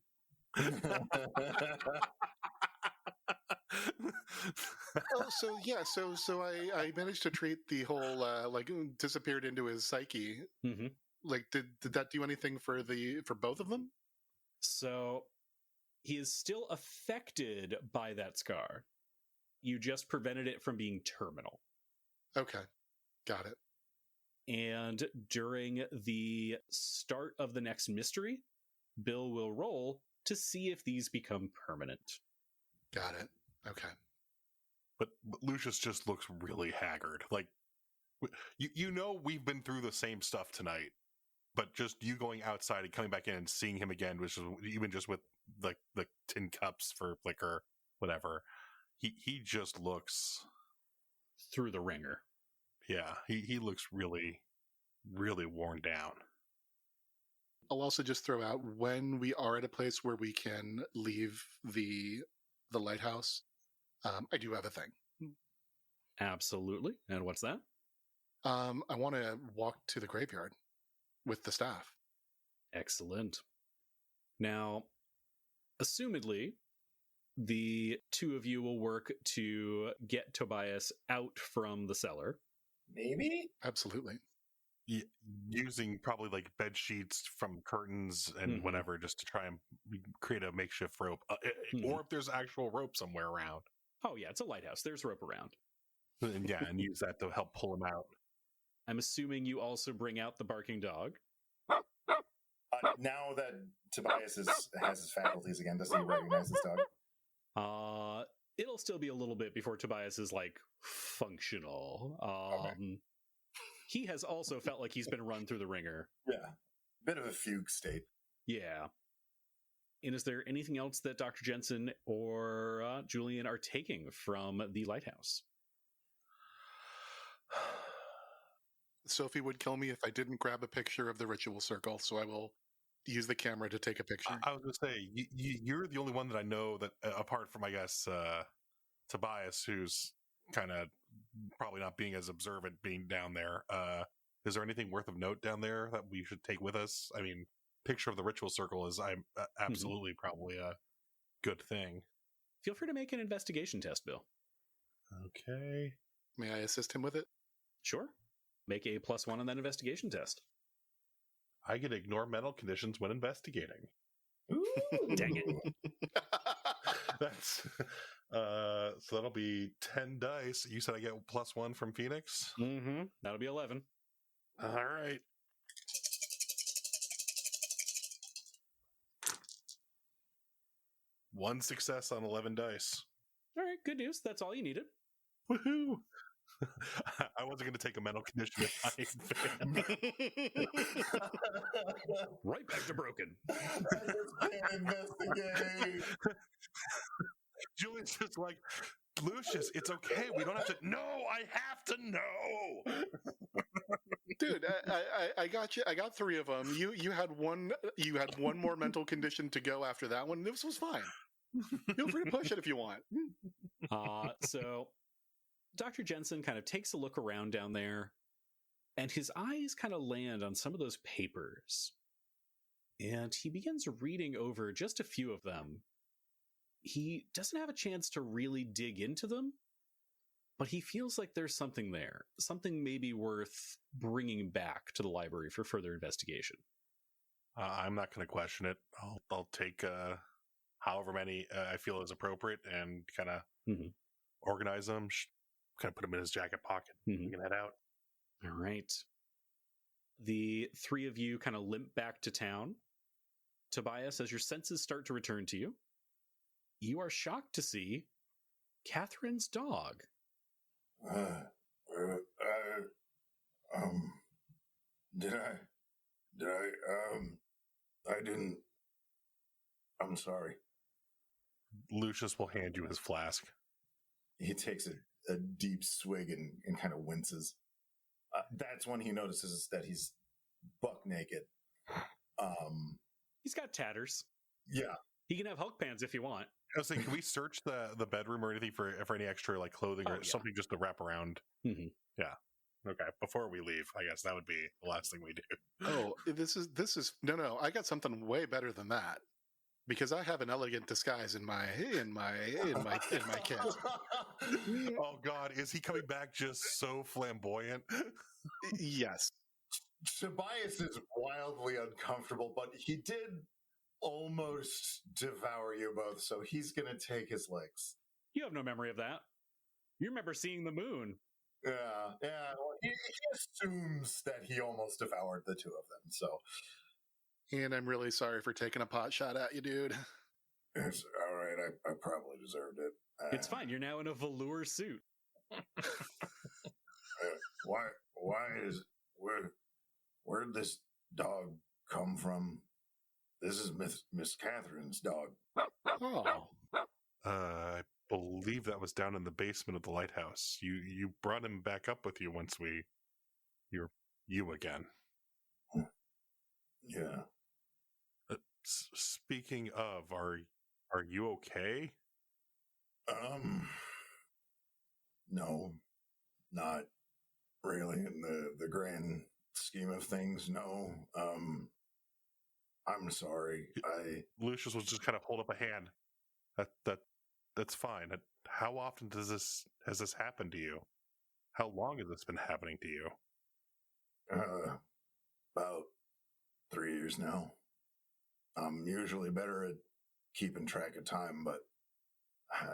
So I managed to treat the whole disappeared into his psyche. Mm-hmm. Did that do anything for both of them? So he is still affected by that scar. You just prevented it from being terminal. Okay, got it. And during the start of the next mystery, Bill will roll to see if these become permanent. Got it. Okay. But Lucius just looks really haggard. We've been through the same stuff tonight, but just you going outside and coming back in and seeing him again, which is even just with the tin cups for liquor, whatever. He just looks through the ringer. Yeah, he looks really, really worn down. I'll also just throw out, when we are at a place where we can leave the lighthouse, I do have a thing. Absolutely. And what's that? I want to walk to the graveyard with the staff. Excellent. Now, Assumedly, the two of you will work to get Tobias out from the cellar. Maybe? Absolutely. Using probably like bed sheets from curtains and whatever, just to try and create a makeshift rope, or if there's actual rope somewhere around. Oh yeah, it's a lighthouse. There's rope around. And use that to help pull him out. I'm assuming you also bring out the barking dog. Now that Tobias has his faculties again, does he recognize this dog? It'll still be a little bit before Tobias is like functional. Okay. He has also felt like he's been run through the ringer. Yeah. Bit of a fugue state. Yeah. And is there anything else that Dr. Jensen or Julian are taking from the lighthouse? Sophie would kill me if I didn't grab a picture of the ritual circle, so I will use the camera to take a picture. I was going to say, you're the only one that I know that, apart from, I guess, Tobias, who's kind of probably not being as observant being down there. Is there anything worth of note down there that we should take with us? I mean, picture of the ritual circle is absolutely probably a good thing. Feel free to make an investigation test, Bill. Okay. May I assist him with it? Sure. Make a +1 on that investigation test. I can ignore mental conditions when investigating. Ooh. Dang it. That's so that'll be 10 dice. You said I get +1 from Phoenix? Mm-hmm. That'll be 11. All right. One success on 11 dice. All right, good news. That's all you needed. Woohoo! I wasn't going to take a mental condition if I failed. Right back to broken. I just can't investigate. Julian's just like, Lucius, it's okay. We don't have to. No, I have to know. Dude, I got you. I got 3 of them. You had one. You had one more mental condition to go after that one. This was fine. Feel free to push it if you want. So Dr. Jensen kind of takes a look around down there, and his eyes kind of land on some of those papers. And he begins reading over just a few of them. He doesn't have a chance to really dig into them, but he feels like there's something there, something maybe worth bringing back to the library for further investigation. I'm not going to question it. I'll take however many I feel is appropriate and kind of organize them, kind of put them in his jacket pocket. We can head out. All right. The 3 of you kind of limp back to town. Tobias, as your senses start to return to you, you are shocked to see Catherine's dog. I didn't. I'm sorry. Lucius will hand you his flask. He takes a deep swig and kind of winces. That's when he notices that he's buck naked. He's got tatters. Yeah. He can have Hulk pants if you want. I was saying, can we search the bedroom or anything for any extra like clothing or something just to wrap around? Yeah. Okay. Before we leave, I guess that would be the last thing we do. Oh, this is no. I got something way better than that, because I have an elegant disguise in my kit. Oh God, is he coming back just so flamboyant? Yes. Tobias is wildly uncomfortable, but he did almost devour you both, so he's going to take his licks. You have no memory of that. You remember seeing the moon. Yeah. Well, he assumes that he almost devoured the 2 of them, so. And I'm really sorry for taking a pot shot at you, dude. It's all right. I probably deserved it. It's fine. You're now in a velour suit. Where did this dog come from? This is Miss Catherine's dog. Oh. I believe that was down in the basement of the lighthouse. You brought him back up with you once you're you again. Yeah. Speaking of, are you okay? No, not really in the grand scheme of things. No. I'm sorry. Lucius will just kind of hold up a hand. That's fine. How often has this happened to you? How long has this been happening to you? About 3 years now. I'm usually better at keeping track of time, but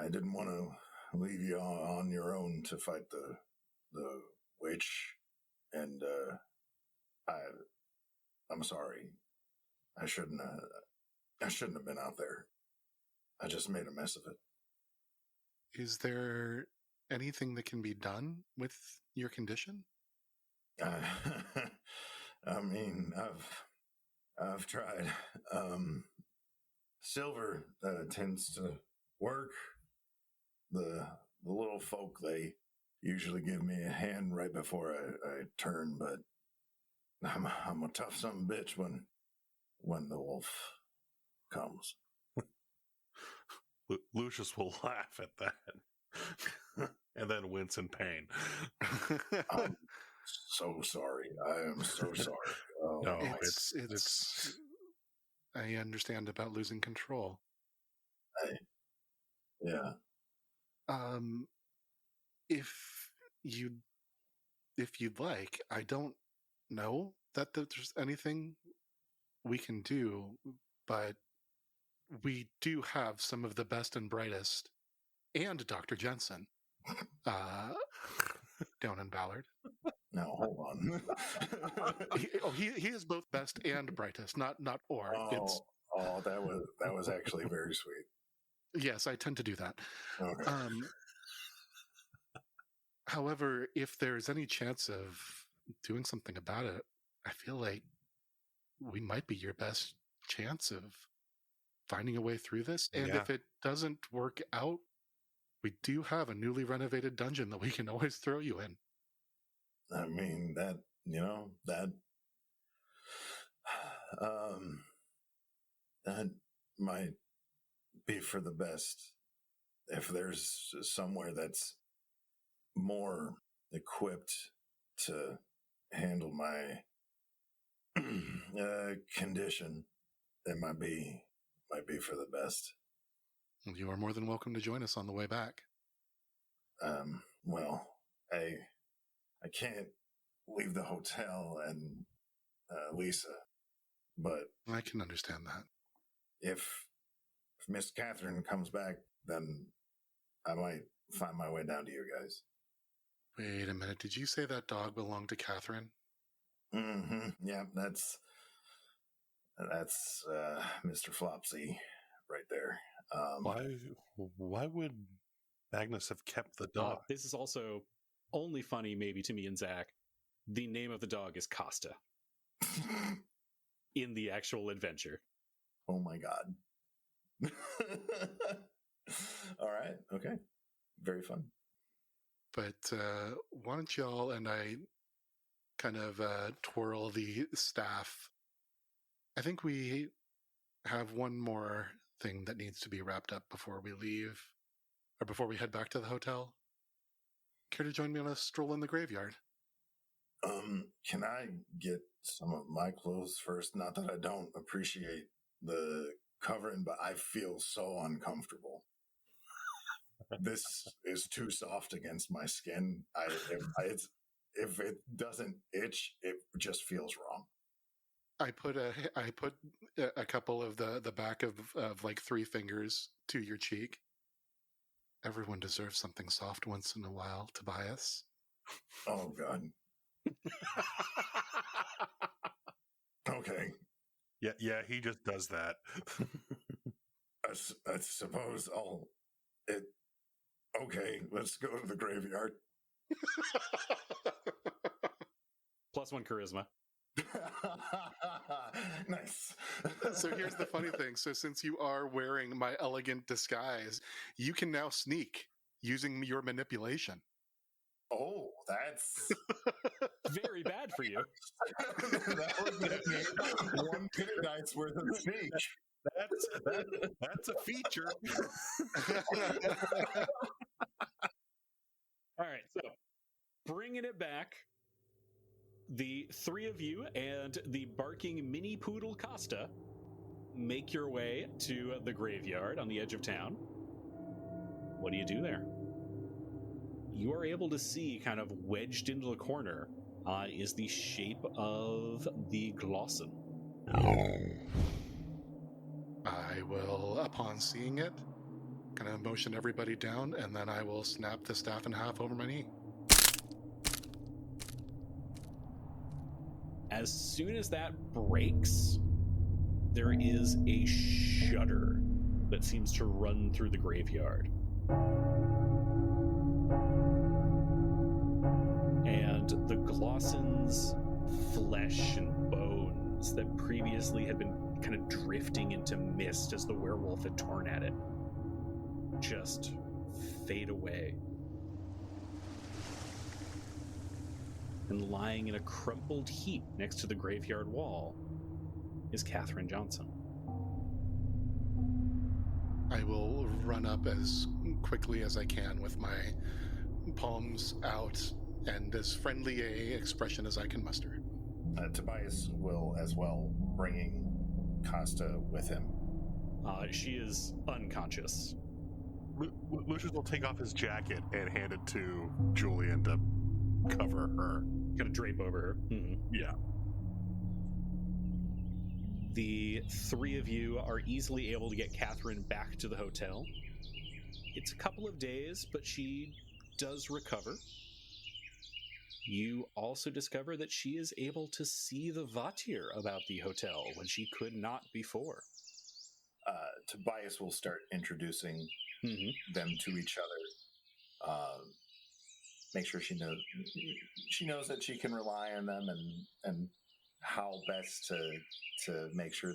I didn't want to leave you on your own to fight the witch, and I'm sorry. I shouldn't have been out there. I just made a mess of it. Is there anything that can be done with your condition? I mean, I've tried. Silver tends to work. The little folk, they usually give me a hand right before I turn, but I'm a tough son of a bitch when the wolf comes. Lucius will laugh at that and then wince in pain. I'm so sorry. I am so sorry. Oh, no, it's I understand about losing control. Yeah. If you'd like, I don't know that there's anything we can do, but we do have some of the best and brightest, and Dr. Jensen down in Ballard. Now hold on. he is both best and brightest, not or. That was actually very sweet. Yes, I tend to do that. Okay. However, if there's any chance of doing something about it, I feel like we might be your best chance of finding a way through this. And if it doesn't work out, we do have a newly renovated dungeon that we can always throw you in. I mean, that might be for the best. If there's somewhere that's more equipped to handle my condition, it might be for the best. You are more than welcome to join us on the way back. Well, I can't leave the hotel and Lisa, but I can understand that. If Miss Catherine comes back, then I might find my way down to you guys. Wait a minute. Did you say that dog belonged to Catherine? Mm-hmm. Yeah, that's Mr. Flopsy right there. Why would Magnus have kept the dog? This is also only funny maybe to me and Zach. The name of the dog is Costa in the actual adventure. Oh my god. All right. Okay. Very fun. But why don't y'all and I kind of twirl the staff? I think we have one more thing that needs to be wrapped up before we leave, or before we head back to the hotel. Care to join me on a stroll in the graveyard? Can I get some of my clothes first? Not that I don't appreciate the covering, but I feel so uncomfortable. This is too soft against my skin. If it doesn't itch, it just feels wrong. I put a couple of the back of like 3 fingers to your cheek. Everyone deserves something soft once in a while, Tobias. Oh God. Okay. Yeah, he just does that. I suppose okay, let's go to the graveyard. +1 charisma. Nice. So here's the funny thing. So since you are wearing my elegant disguise, you can now sneak using your manipulation. Oh, that's very bad for you. That would get me 1 pit dice worth of sneak. That's a feature. All right, so bringing it back, the 3 of you and the barking mini poodle Costa make your way to the graveyard on the edge of town. What do you do there? You are able to see, kind of wedged into the corner, is the shape of the Glosson. I will, upon seeing it, kind of motion everybody down, and then I will snap the staff in half over my knee. As soon as that breaks, there is a shudder that seems to run through the graveyard. And the Glosson's flesh and bones that previously had been kind of drifting into mist as the werewolf had torn at it just fade away. And lying in a crumpled heap next to the graveyard wall is Catherine Johnson. I will run up as quickly as I can with my palms out and as friendly a expression as I can muster. Tobias will as well, bringing Costa with him. She is unconscious. Lucius will take off his jacket and hand it to Julian to cover her. Gonna drape over her. Mm-hmm. Yeah. The three of you are easily able to get Catherine back to the hotel. It's a couple of days, but she does recover. You also discover that she is able to see the Vatir about the hotel when she could not before. Tobias will start introducing them to each other. Make sure she knows that she can rely on them, and how best to make sure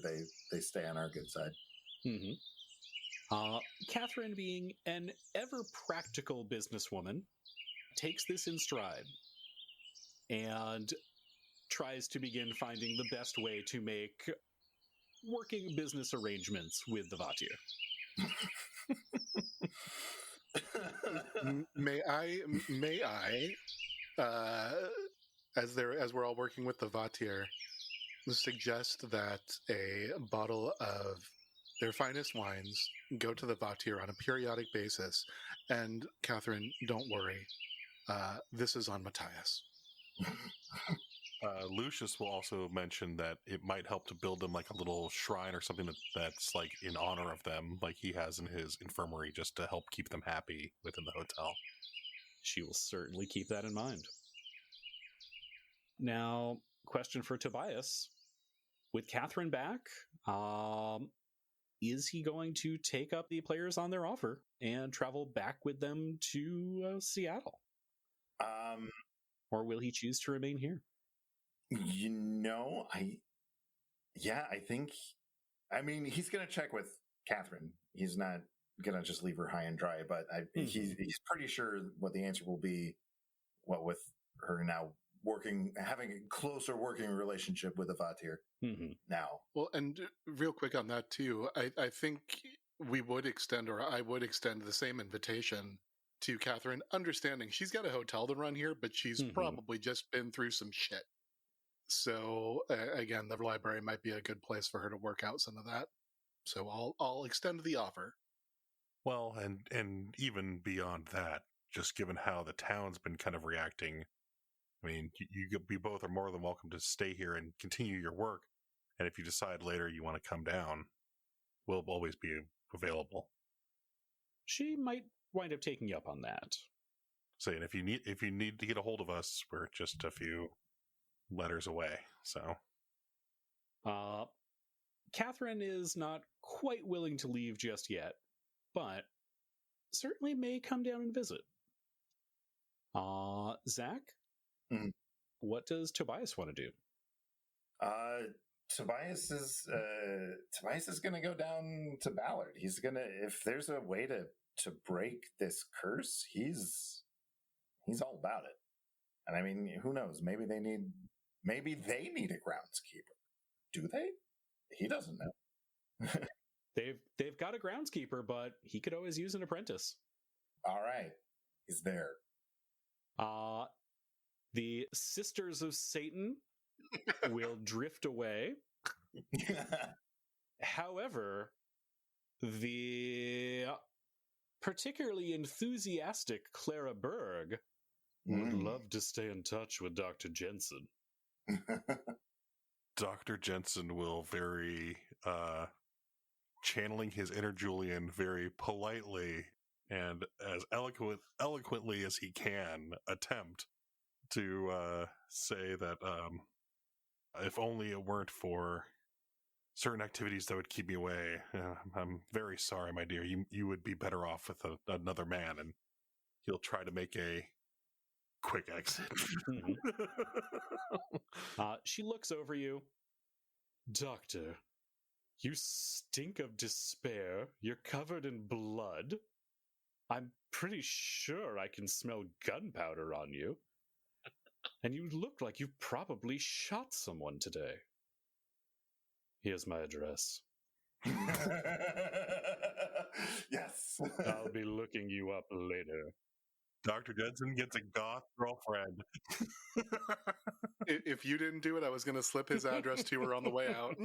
they stay on our good side. Catherine, being an ever practical businesswoman, takes this in stride and tries to begin finding the best way to make working business arrangements with the Vatir. May I, as we're all working with the Vatir, suggest that a bottle of their finest wines go to the Vatir on a periodic basis. And Catherine, don't worry, this is on Matthias. Lucius will also mention that it might help to build them like a little shrine or something that's like in honor of them, like he has in his infirmary, just to help keep them happy within the hotel. She will certainly keep that in mind. Now, question for Tobias. With Catherine back, is he going to take up the players on their offer and travel back with them to Seattle? Or will he choose to remain here? I mean, he's going to check with Catherine. He's not going to just leave her high and dry, but he's pretty sure what the answer will be, what with her now having a closer working relationship with the Vatir now. Well, and real quick on that too, I think I would extend the same invitation to Catherine, understanding she's got a hotel to run here, but she's probably just been through some shit. So again, the library might be a good place for her to work out some of that. So I'll extend the offer. Well, and even beyond that, just given how the town's been kind of reacting, I mean, you both are more than welcome to stay here and continue your work. And if you decide later you want to come down, we'll always be available. She might wind up taking you up on that. Saying if you need to get a hold of us, we're just a few letters away. So, Catherine is not quite willing to leave just yet, but certainly may come down and visit. Zach, what does Tobias want to do? Tobias is going to go down to Ballard. He's going to, if there's a way to break this curse, he's all about it. And I mean, who knows? Maybe they need a groundskeeper. Do they? He doesn't know. They've got a groundskeeper, but he could always use an apprentice. All right. He's there. The Sisters of Satan will drift away. However, the particularly enthusiastic Clara Berg would love to stay in touch with Dr. Jensen. Dr. Jensen will very, channeling his inner Julian very politely and as eloquently as he can attempt to say that if only it weren't for certain activities that would keep me away, I'm very sorry, my dear. You would be better off with another man, and he'll try to make a quick exit. She looks over you. Doctor, you stink of despair. You're covered in blood. I'm pretty sure I can smell gunpowder on you. And you look like you probably shot someone today. Here's my address. Yes. I'll be looking you up later. Dr. Jensen gets a goth girlfriend. If you didn't do it, I was going to slip his address to her on the way out.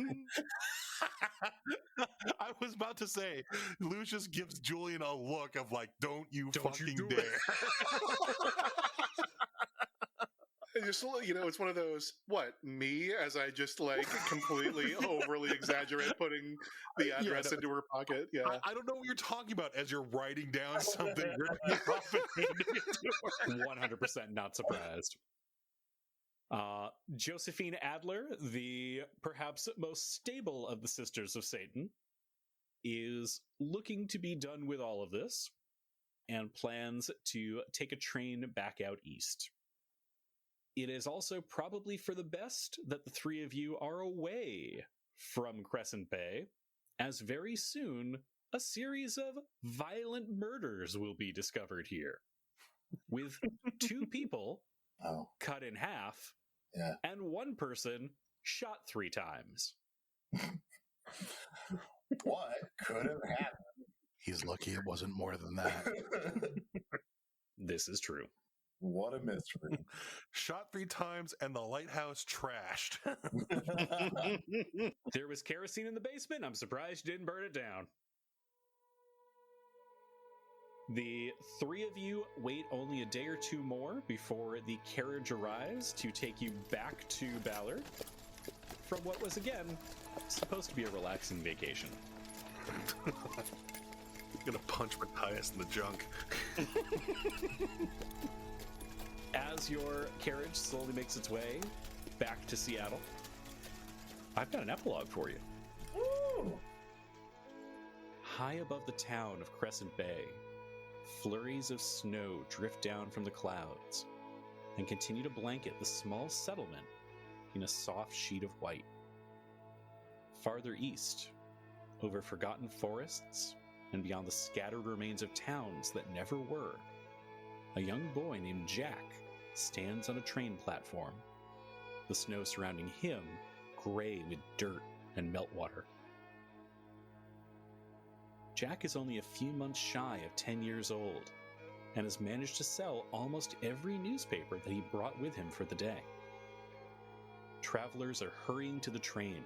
I was about to say, Lucius gives Julian a look of like, don't you fucking do dare. it. Just, it's one of those, me, as I just completely overly exaggerate putting the address into her pocket. Yeah. I don't know what you're talking about as you're writing down something. Ripping it off and handing it to her. 100% not surprised. Josephine Adler, the perhaps most stable of the Sisters of Satan, is looking to be done with all of this and plans to take a train back out east. It is also probably for the best that the three of you are away from Crescent Bay, as very soon a series of violent murders will be discovered here, with 2 people cut in half and 1 person shot 3 times. What could have happened? He's lucky it wasn't more than that. This is true. What a mystery. Shot 3 times and the lighthouse trashed. There was kerosene in the basement. I'm surprised you didn't burn it down. The 3 of you wait only a day or 2 more before the carriage arrives to take you back to Ballard from what was, again, supposed to be a relaxing vacation. I'm gonna punch Matthias in the junk. As your carriage slowly makes its way back to Seattle, I've got an epilogue for you. Ooh. High above the town of Crescent Bay, flurries of snow drift down from the clouds and continue to blanket the small settlement in a soft sheet of white. Farther east, over forgotten forests and beyond the scattered remains of towns that never were, a young boy named Jack stands on a train platform, the snow surrounding him gray with dirt and meltwater. Jack is only a few months shy of 10 years old and has managed to sell almost every newspaper that he brought with him for the day. Travelers are hurrying to the train,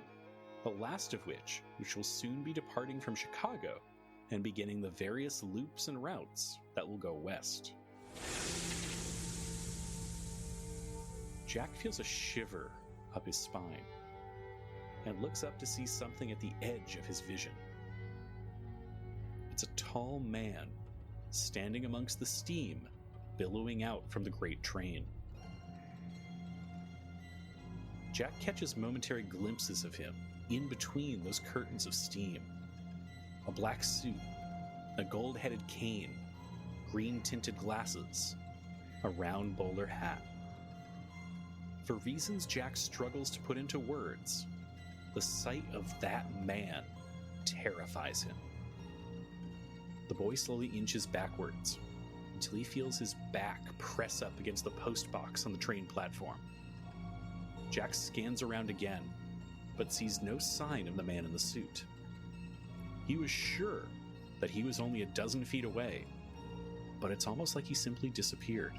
the last of which will soon be departing from Chicago and beginning the various loops and routes that will go west. Jack feels a shiver up his spine and looks up to see something at the edge of his vision. It's a tall man standing amongst the steam billowing out from the great train. Jack catches momentary glimpses of him in between those curtains of steam. A black suit, a gold-headed cane, green-tinted glasses, a round bowler hat. For reasons Jack struggles to put into words, the sight of that man terrifies him. The boy slowly inches backwards until he feels his back press up against the post box on the train platform. Jack scans around again, but sees no sign of the man in the suit. He was sure that he was only a dozen feet away, but it's almost like he simply disappeared.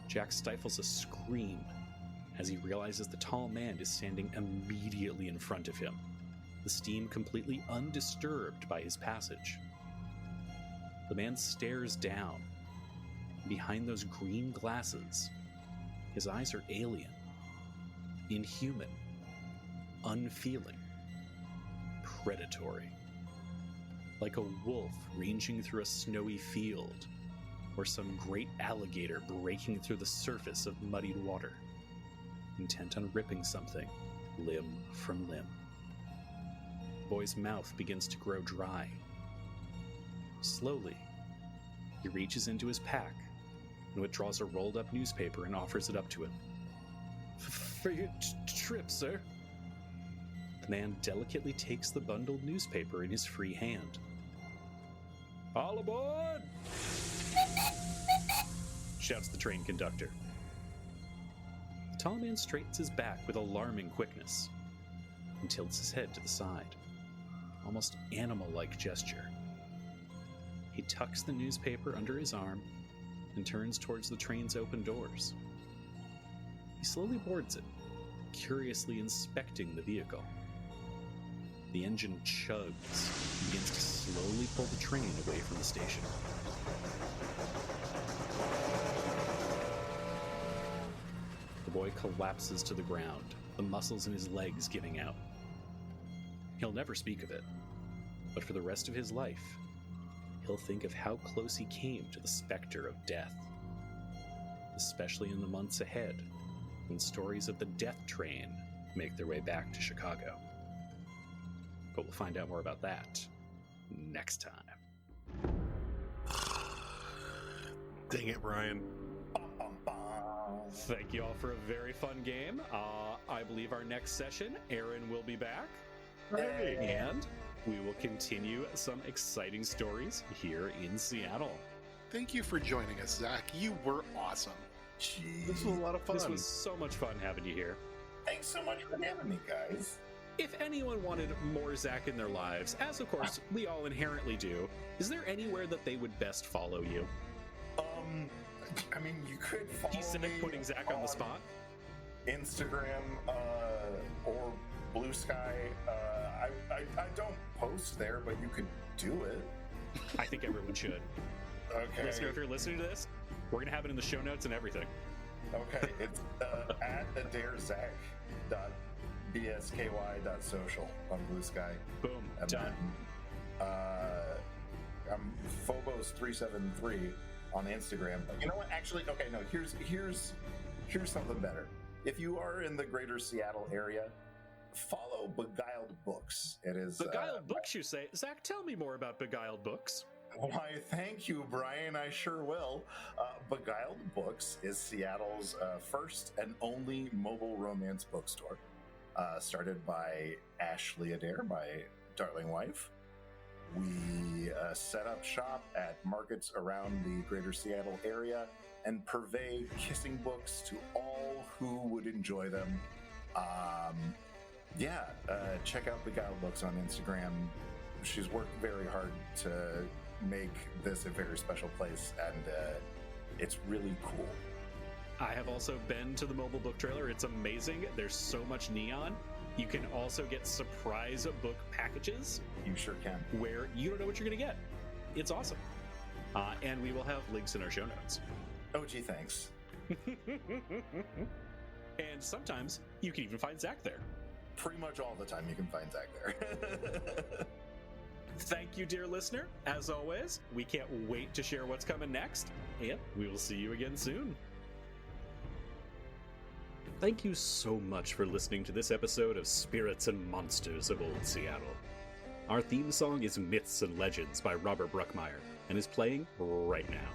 Jack stifles a scream as he realizes the tall man is standing immediately in front of him, the steam completely undisturbed by his passage. The man stares down. Behind those green glasses, his eyes are alien, inhuman, unfeeling, predatory. Like a wolf ranging through a snowy field, or some great alligator breaking through the surface of muddied water, intent on ripping something limb from limb. The boy's mouth begins to grow dry. Slowly, he reaches into his pack and withdraws a rolled-up newspaper and offers it up to him. For your trip, sir. The man delicately takes the bundled newspaper in his free hand. All aboard! Shouts the train conductor. The tall man straightens his back with alarming quickness and tilts his head to the side, almost animal-like gesture. He tucks the newspaper under his arm and turns towards the train's open doors. He slowly boards it, curiously inspecting the vehicle. The engine chugs and begins to slowly pull the train away from the station. The boy collapses to the ground, the muscles in his legs giving out. He'll never speak of it, but for the rest of his life, he'll think of how close he came to the specter of death, especially in the months ahead when stories of the death train make their way back to Chicago. But we'll find out more about that next time. Dang it, Brian. Thank you all for a very fun game. I believe our next session, Aaron will be back. Hey. And we will continue some exciting stories here in Seattle. Thank you for joining us, Zach. You were awesome. Jeez. This was a lot of fun. This was so much fun having you here. Thanks so much for having me, guys. If anyone wanted more Zach in their lives, as of course we all inherently do, is there anywhere that they would best follow you? I mean, you could follow He's me putting Zach on the spot. Instagram or Blue Sky. I don't post there, but you could do it. I think everyone should. Okay. Listener, if you're listening to this, we're going to have it in the show notes and everything. Okay, it's at adareszac.bsky.social on Blue Sky. Boom. And Done. then, I'm Phobos373 on Instagram. You know what? Actually, okay, no. Here's something better. If you are in the greater Seattle area, follow Beguiled Books. It is Beguiled Books, you say? Zach, tell me more about Beguiled Books. Why, thank you, Brian. I sure will. Beguiled Books is Seattle's first and only mobile romance bookstore. Started by Ashley Adair, my darling wife. We set up shop at markets around the greater Seattle area and purvey kissing books to all who would enjoy them. Check out Beguiled Books on Instagram. She's worked very hard to make this a very special place, and it's really cool. I have also been to the mobile book trailer. It's amazing. There's so much neon. You can also get surprise book packages. You sure can. Where you don't know what you're going to get. It's awesome. And we will have links in our show notes. Oh, gee, thanks. And sometimes you can even find Zach there. Pretty much all the time you can find Zach there. Thank you, dear listener. As always, we can't wait to share what's coming next, and we will see you again soon. Thank you so much for listening to this episode of Spirits and Monsters of Old Seattle. Our theme song is Myths and Legends by Robert Bruckmeyer and is playing right now.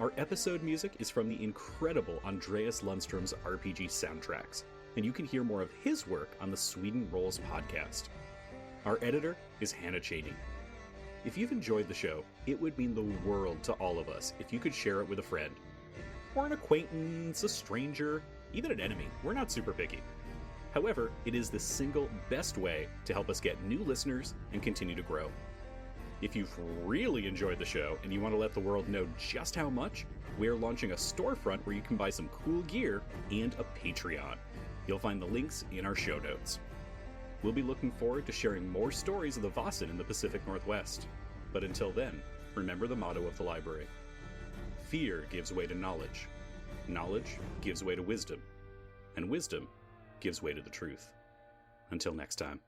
Our episode music is from the incredible Andreas Lundstrom's RPG soundtracks, and you can hear more of his work on the Sweden Rolls podcast. Our editor is Hannah Cheney. If you've enjoyed the show, it would mean the world to all of us if you could share it with a friend, or an acquaintance, a stranger, even an enemy. We're not super picky. However, it is the single best way to help us get new listeners and continue to grow. If you've really enjoyed the show and you want to let the world know just how much, we're launching a storefront where you can buy some cool gear and a Patreon. You'll find the links in our show notes. We'll be looking forward to sharing more stories of the vaesen in the Pacific Northwest. But until then, remember the motto of the library. Fear gives way to knowledge. Knowledge gives way to wisdom. And wisdom gives way to the truth. Until next time.